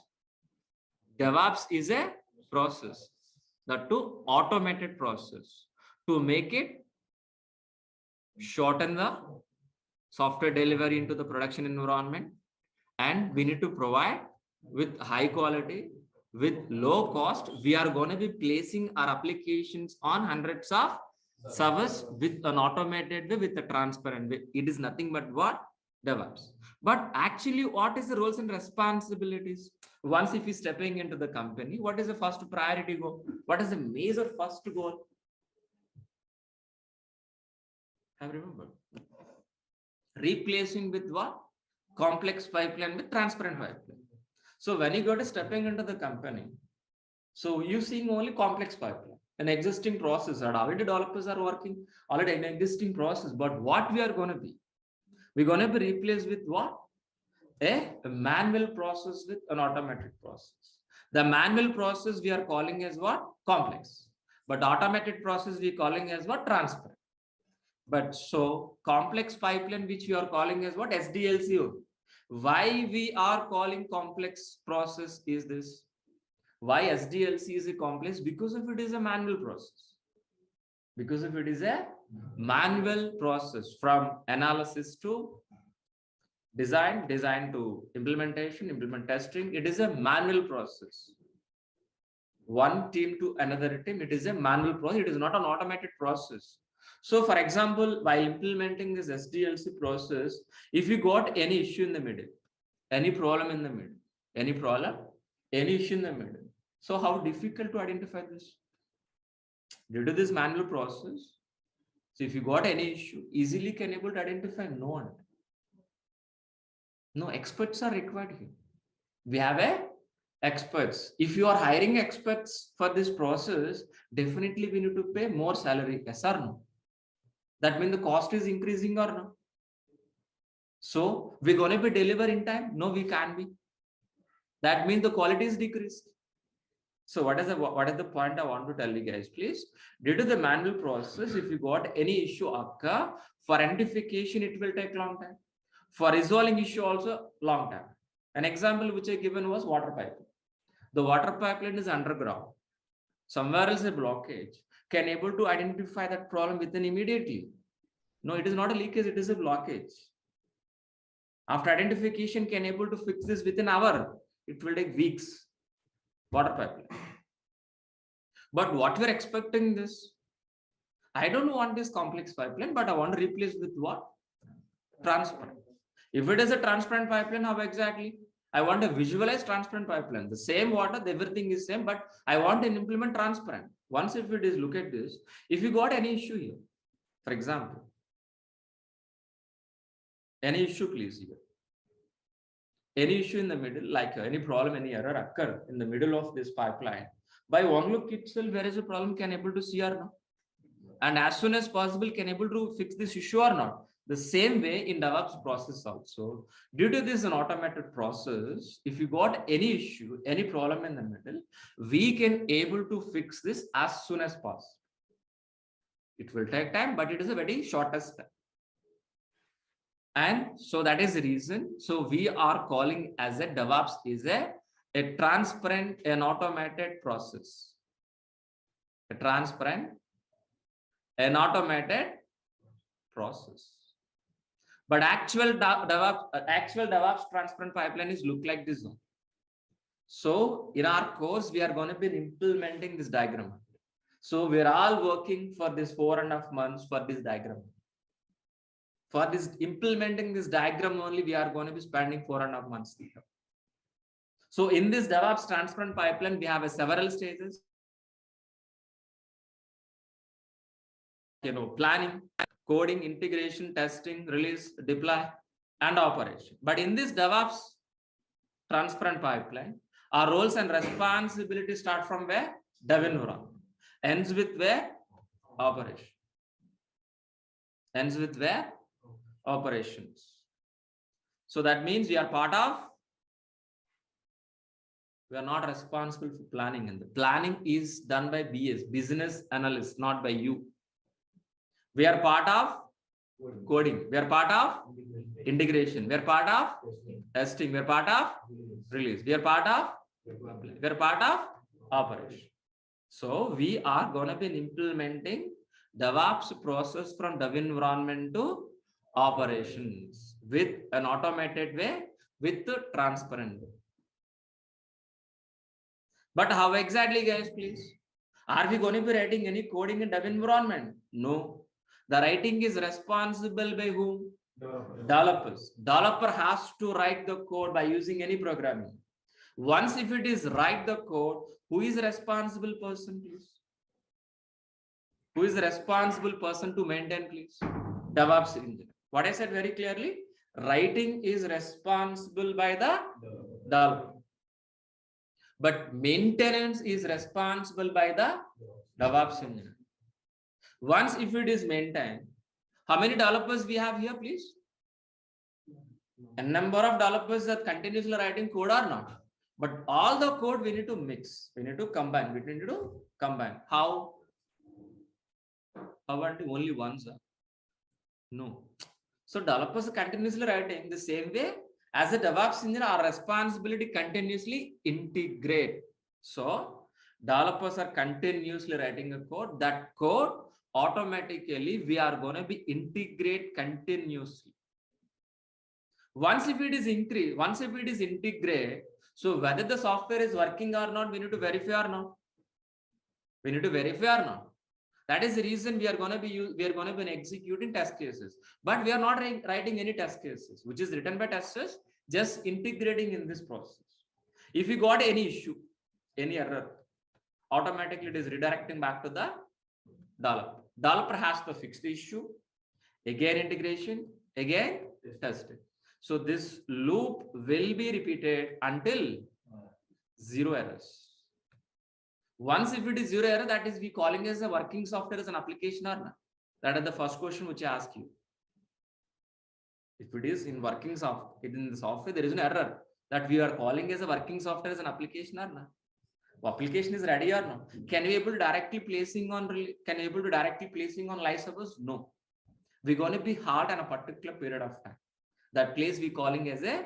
DevOps is a process, that to automated process to make it shorten the software delivery into the production environment, and we need to provide with high quality, with low cost. We are going to be placing our applications on hundreds of servers with an automated way, with a transparent way. It is nothing but what? DevOps. But actually, what is the roles and responsibilities? Once if you're stepping into the company, what is the first priority goal? What is the major first goal? Have remembered? Replacing with what? Complex pipeline with transparent pipeline. So when you go to stepping into the company, so you seeing only complex pipeline, an existing process that already developers are working, already an existing process. But what we are going to be? We're going to be replaced with what? A manual process with an automated process. The manual process we are calling as what? Complex. But automated process we are calling as what? Transparent. But so complex pipeline, which we are calling as what? SDLC. Why we are calling complex process is this? Why SDLC is a complex? Because of it is a manual process. Because if it is a manual process from analysis to design to implementation, implement testing, it is a manual process. One team to another team, it is a manual process. It is not an automated process. So for example, while implementing this SDLC process, if you got any issue in the middle, any problem in the middle, any problem, any issue in the middle. So how difficult to identify this? Due to this manual process, so if you got any issue, easily can able to identify? No one. No, experts are required here. We have experts. If you are hiring experts for this process, definitely we need to pay more salary. Yes or no? That means the cost is increasing or no? So we're going to be deliver in time? No, we can't be. That means the quality is decreased. So what is the point I want to tell you guys, please? Due to the manual process, if you got any issue occur, for identification, it will take long time. For resolving issue also long time. An example which I given was water pipeline. The water pipeline is underground. Somewhere else a blockage. Can able to identify that problem within immediately? No, it is not a leakage, it is a blockage. After identification, can able to fix this within an hour. It will take weeks. Water pipeline. But what we're expecting this? I don't want this complex pipeline, but I want to replace with what? Transparent. If it is a transparent pipeline, how exactly? I want to visualize transparent pipeline. The same water, everything is same, but I want to implement transparent. Once if it is, look at this. If you got any issue here, for example, any issue please here. any issue in the middle, like any problem, any error occur in the middle of this pipeline, by one look itself, where is the problem, can able to see or not? And as soon as possible, can able to fix this issue or not? The same way in DevOps process also, due to this an automated process, if you got any issue, any problem in the middle, we can able to fix this as soon as possible. It will take time, but it is a very shortest step. And so that is the reason. So we are calling as a DevOps is a transparent and automated process. A transparent and automated process. But actual DevOps transparent pipeline is look like this one. So in our course, we are going to be implementing this diagram. So we're all working for this 4.5 months for this diagram. For this implementing this diagram only, we are going to be spending 4.5 months here. So in this DevOps transparent pipeline, we have several stages. Planning, coding, integration, testing, release, deploy, and operation. But in this DevOps transparent pipeline, our roles and responsibilities start from where? Dev environment. Ends with where? Operation. Ends with where? Operations. So that means we are not responsible for planning, and the planning is done by BS, business analyst, not by you. We are part of coding. We are part of integration. We are part of testing. We are part of release. We are part of operation. So we are going to be implementing DevOps process from dev environment to operations with an automated way, with the transparent way. But how exactly, guys, please? Are we going to be writing any coding in dev environment? No. The writing is responsible by whom? Developers. Developer has to write the code by using any programming. Once if it is write the code, who is the responsible person, please? Who is the responsible person to maintain, please? DevOps engineer. What I said very clearly, writing is responsible by the developer. But maintenance is responsible by the DevOps engineer. Once if it is maintained, how many developers we have here, please? A number of developers that continuously writing code or not. But all the code we need to mix. We need to combine. We need to combine. How? Only one, sir? No. So developers are continuously writing the same way as a DevOps engineer. Our responsibility continuously integrate. So developers are continuously writing a code. That code automatically we are going to be integrate continuously. Once if it is increase, once if it is integrate, so whether the software is working or not, we need to verify or not. We need to verify or not. That is the reason we are going to be executing test cases, but we are not writing any test cases, which is written by testers, just integrating in this process. If you got any issue, any error, automatically it is redirecting back to the developer. Developer has to fix the issue, again integration, again testing. So this loop will be repeated until zero errors. Once if it is zero error, that is we calling as a working software as an application or not. That is the first question which I ask you. If it is in working software, in the software, there is an error that we are calling as a working software as an application or not. Application is ready or not? Can we able to directly placing on live servers? No. We're going to be hard on a particular period of time. That place we calling as a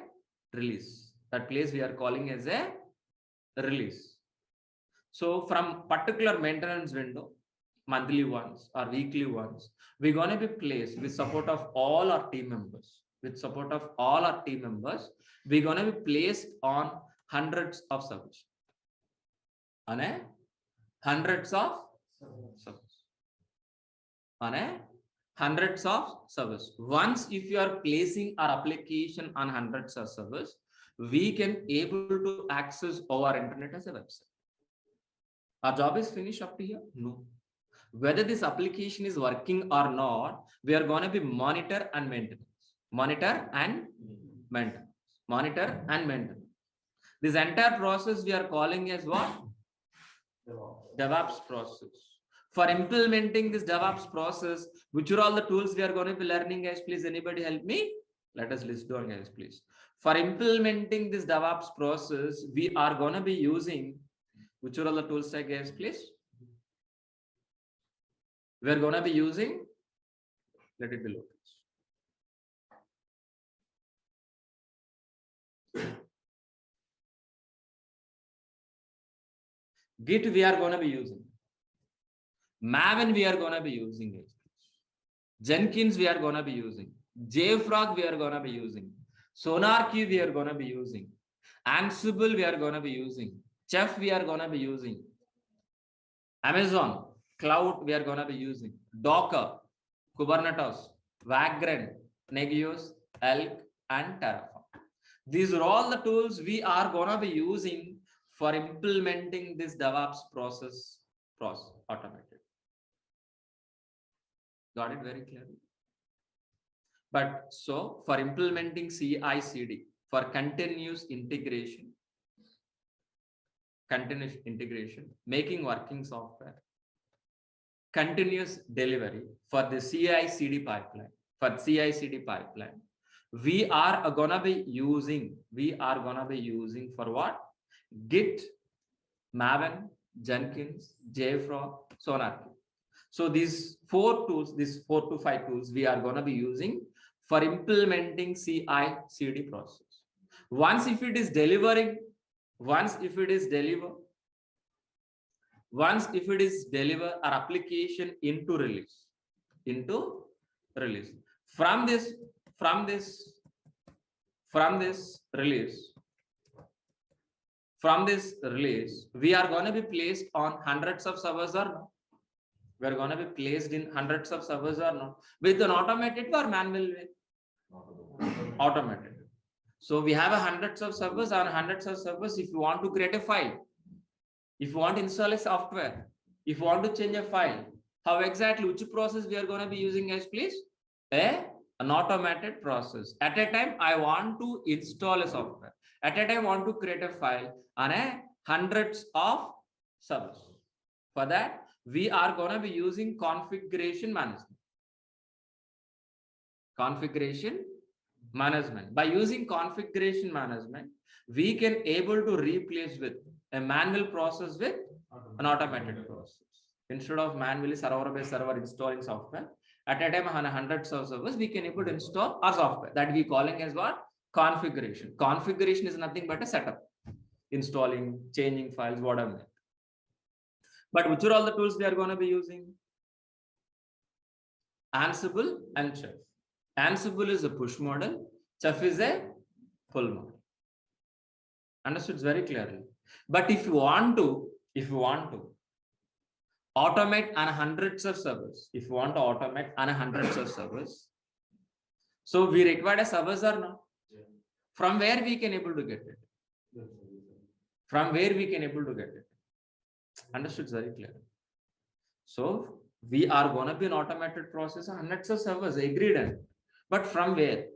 release. That place we are calling as a release. So from particular maintenance window, monthly ones or weekly ones, we're going to be placed with support of all our team members. With support of all our team members, we're going to be placed on hundreds of servers. On a hundreds of servers. On a hundreds of servers. Once if you are placing our application on hundreds of servers, we can able to access our internet as a website. Our job is finished up to here? No. Whether this application is working or not, we are going to be monitor and maintenance. Monitor and maintenance. Monitor and maintain. This entire process we are calling as what? DevOps process. For implementing this DevOps process, which are all the tools we are going to be learning, guys? Please, anybody help me? Let us list down, guys, please. For implementing this DevOps process, we are going to be using, which are all the tools, guys, please? We are going to be using, let it be low. Git we are going to be using. Maven we are going to be using. Jenkins we are going to be using. JFrog we are going to be using. SonarQube we are going to be using. Ansible we are going to be using. Chef we are going to be using. Amazon Cloud we are going to be using. Docker, Kubernetes, Vagrant, Negios, Elk, and Terraform. These are all the tools we are going to be using for implementing this DevOps process automated. Got it very clearly? But so for implementing CI/CD, for continuous integration, making working software, continuous delivery for the CI/CD pipeline, we are gonna be using for what? Git, Maven, Jenkins, JFrog, SonarQube. So these 4 tools, these 4 to 5 tools, we are going to be using for implementing CI/CD process. Once if it is deliver our application into release. From this release, we are going to be placed on hundreds of servers or no? We are going to be placed in hundreds of servers or no? With an automated or manual way? Automated. So we have hundreds of servers. On hundreds of servers, if you want to create a file, if you want to install a software, if you want to change a file, how exactly, which process we are going to be using, guys, please? An automated process. At a time, I want to install a software. At a time, I want to create a file on hundreds of servers. For that, we are going to be using configuration management. By using configuration management, we can able to replace with a manual process with an automated process. Instead of manually server by server installing software, at a time on hundreds of servers, we can able to install our software. That we calling as what? Configuration. Configuration is nothing but a setup. Installing, changing files, whatever. But which are all the tools we are going to be using? Ansible and Chef. Ansible is a push model. Chef is a pull model. Understood very clearly. But if you want to automate on hundreds of servers, so we require a servers or no? From where we can able to get it? Understood very clear. So we are going to be an automated process, hundreds of servers, agreed. But from where?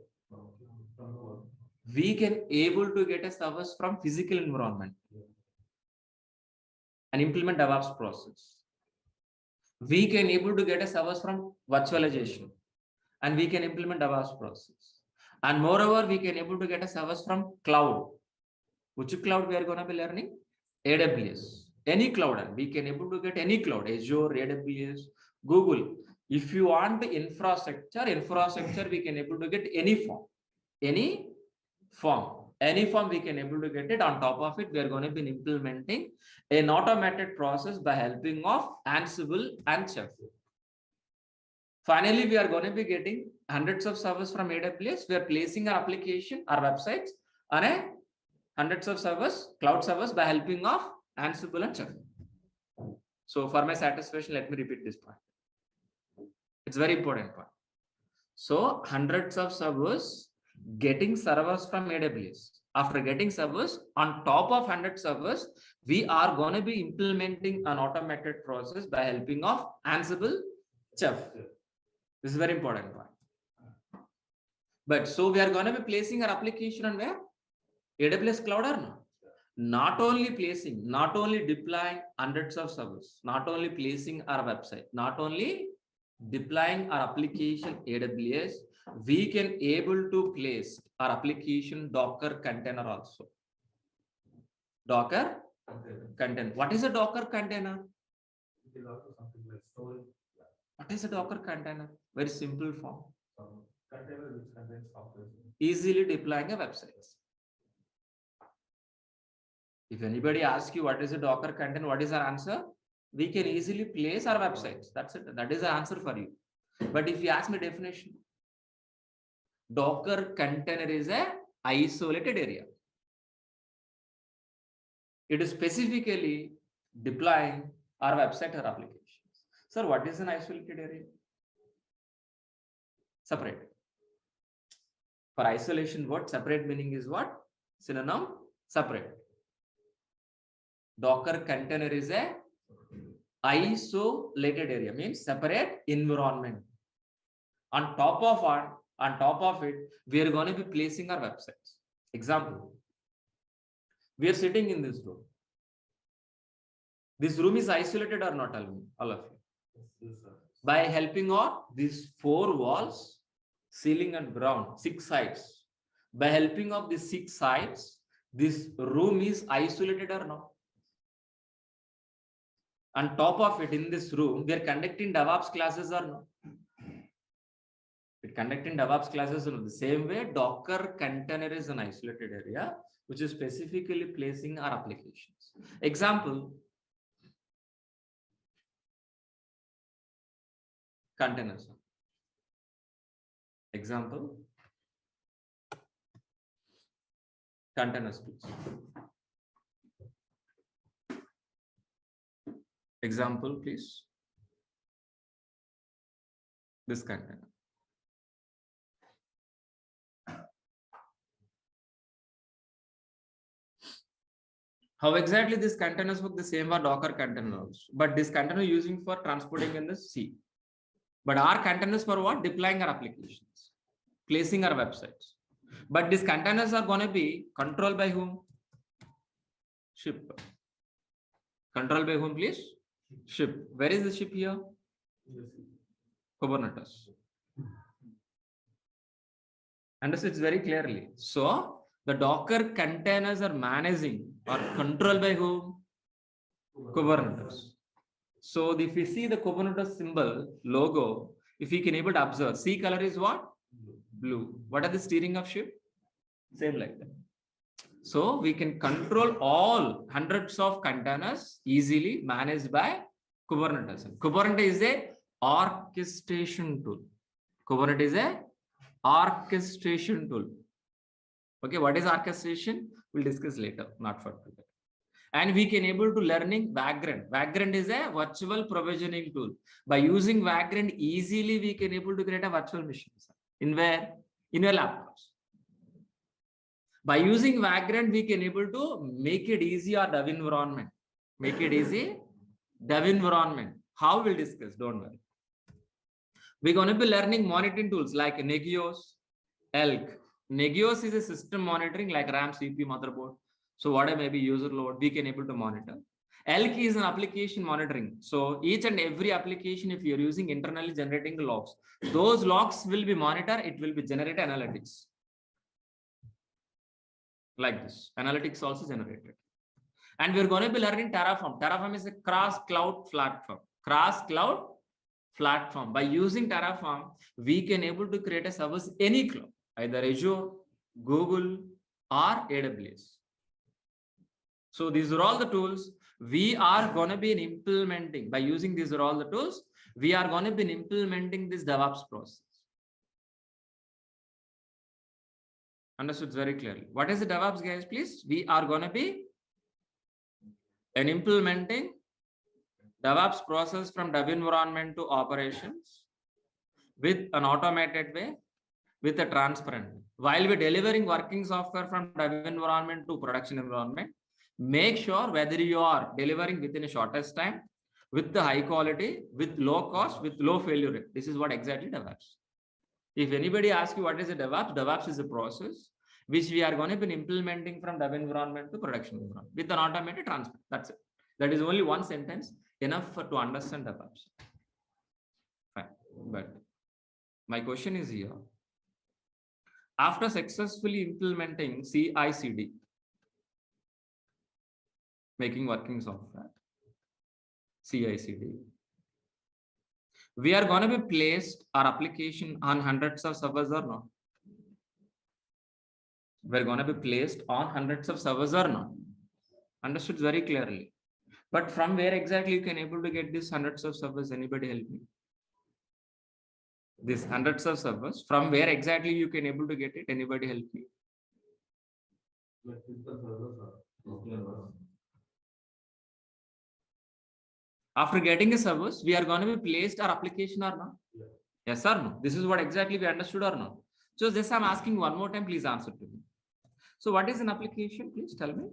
We can able to get a servers from physical environment and implement DevOps process. We can able to get a servers from virtualization and we can implement DevOps process. And moreover, we can able to get a servers from cloud. Which cloud we are going to be learning? AWS. Any cloud, and we can able to get any cloud, Azure, AWS, Google. If you want the infrastructure, we can able to get any form we can able to get it. On top of it, we are going to be implementing an automated process by helping of Ansible and Chef. Finally, we are going to be getting hundreds of servers from AWS. We are placing our application, our websites on hundreds of servers, cloud servers, by helping of Ansible and Chef. So for my satisfaction, let me repeat this point. It's very important point. So hundreds of servers, getting servers from AWS. After getting servers, on top of 100 servers, we are going to be implementing an automated process by helping of Ansible, Chef. This is very important point. But so we are going to be placing our application on where? AWS cloud or no? Not only placing, not only deploying hundreds of servers, not only placing our website, not only deploying our application AWS, we can able to place our application Docker container also. Docker container. What is a Docker container? It is also something like storage. What is a Docker container? Very simple form. Container which contains software. Easily deploying a website. If anybody asks you what is a Docker container, what is our answer? We can easily place our websites. That's it. That is the answer for you. But if you ask me definition, Docker container is a isolated area. It is specifically deploying our website or applications. Sir, what is an isolated area? Separate. For isolation, what separate meaning is what? Synonym, separate. Docker container is a isolated area, means separate environment. On top of it, we are going to be placing our websites. Example, we are sitting in this room. This room is isolated or not, all of you? Yes, sir. By helping of these 4 walls, ceiling and ground, 6 sides. By helping of these 6 sides, this room is isolated or not? On top of it, in this room, we are conducting DEVOPS classes or not? We're conducting DEVOPS classes in the same way. Docker container is an isolated area, which is specifically placing our applications. Example, containers. Example, containers, please. Example, please. This container. How exactly these containers work? The same are Docker containers, but this container using for transporting in the sea. But our containers for what? Deploying our applications, placing our websites. But these containers are going to be controlled by whom? Ship. Controlled by whom, please? Ship. Where is the ship here? Kubernetes. Understood very clearly. So the Docker containers are managing or controlled by whom? Kubernetes. So if we see the Kubernetes symbol, logo, if we can able to observe, sea color is what? Blue. What are the steering of ship? Same like that. So we can control all hundreds of containers easily managed by Kubernetes. Kubernetes is a orchestration tool. Kubernetes is a orchestration tool. Okay, what is orchestration? We'll discuss later, not for today. And we can able to learning Vagrant. Vagrant is a virtual provisioning tool. By using Vagrant, easily we can able to create a virtual machine. In where? In your laptops. By using Vagrant, we can able to make it easy or dev environment. Make it easy, dev environment. How we'll discuss, don't worry. We're going to be learning monitoring tools like Nagios, Elk. Nagios is a system monitoring like RAM, CPU, motherboard. So whatever may be user load, we can able to monitor. Elk is an application monitoring. So each and every application, if you're using internally generating logs, those logs will be monitored. It will be generate analytics. Like this, analytics also generated. And we're going to be learning Terraform. Terraform is a cross-cloud platform. Cross-cloud platform. By using Terraform, we can able to create a service any cloud, either Azure, Google, or AWS. So these are all the tools we are going to be implementing. By using these are all the tools, we are going to be implementing this DevOps process. Understood very clearly. What is the DevOps, guys, please? We are going to be implementing DevOps process from dev environment to operations with an automated way, with a transparent way. While we're delivering working software from dev environment to production environment, make sure whether you are delivering within a shortest time, with the high quality, with low cost, with low failure rate. This is what exactly DevOps. If anybody asks you what is a DevOps, DevOps is a process which we are going to be implementing from dev environment to production environment with an automated transfer. That's it. That is only one sentence enough to understand DevOps. Fine. But my question is here. After successfully implementing CI/CD, making working software, CI/CD, we are going to be placed our application on hundreds of servers or not? We're going to be placed on hundreds of servers or not? Understood very clearly. But from where exactly you can able to get these hundreds of servers? Anybody help me? These hundreds of servers, from where exactly you can able to get it? Anybody help me? Like physical servers or local servers. After getting the servers, we are going to be placed our application or not? Yeah. Yes or no? This is what exactly we understood or not? So this I'm asking one more time, please answer to me. So what is an application? Please tell me.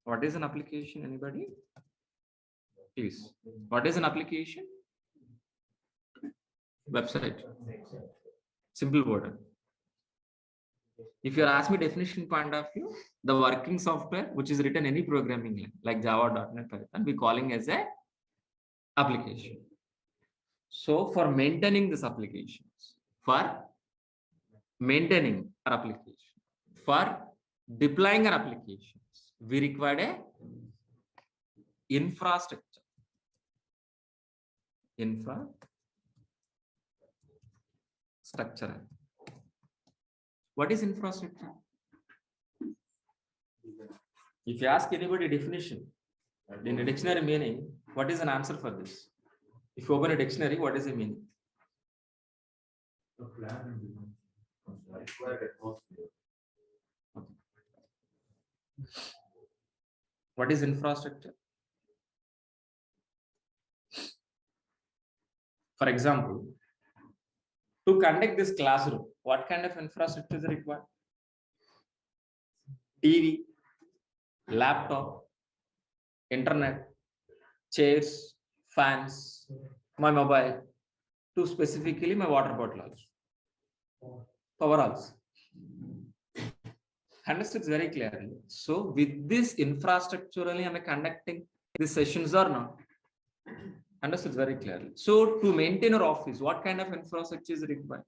What is an application? Anybody? Please. What is an application? Website. Simple word. If you ask me definition point of view, the working software which is written any programming language like Java, .NET, Python, we calling as a application. So for maintaining this applications, for maintaining our application, for deploying our applications, we require a infrastructure. Infrastructure. What is infrastructure? If you ask anybody definition in a dictionary meaning, what is an answer for this? If you open a dictionary, what is the meaning? The plan and design. What is infrastructure? For example, to conduct this classroom, what kind of infrastructure is required? TV, laptop, internet, chairs, fans, my mobile, to specifically my water bottle also. Power also. Understood very clearly. So with this infrastructurally am I conducting these sessions or not? Understood very clearly. So to maintain our office, what kind of infrastructure is required?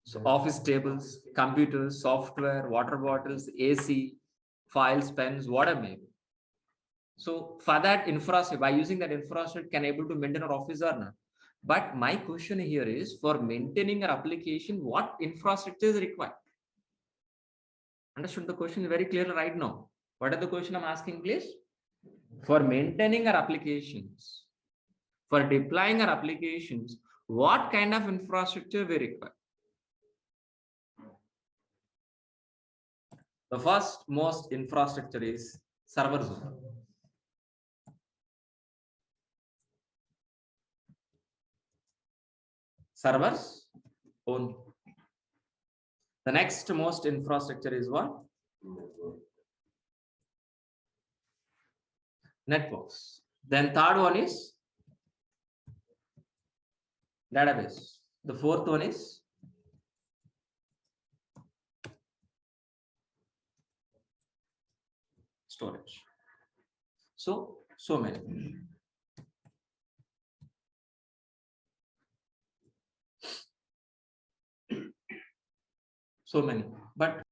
So office tables, computers, software, water bottles, AC, files, pens, whatever may be. So for that infrastructure, by using that infrastructure, can able to maintain our office or not? But my question here is, for maintaining our application, what infrastructure is required? Understood the question very clearly right now. What are the question I'm asking, please? For maintaining our applications, for deploying our applications, what kind of infrastructure we require? The first most infrastructure is server zone. Servers only. The next most infrastructure is what? Networks. Then third one is database. The fourth one is storage. So many. So many. But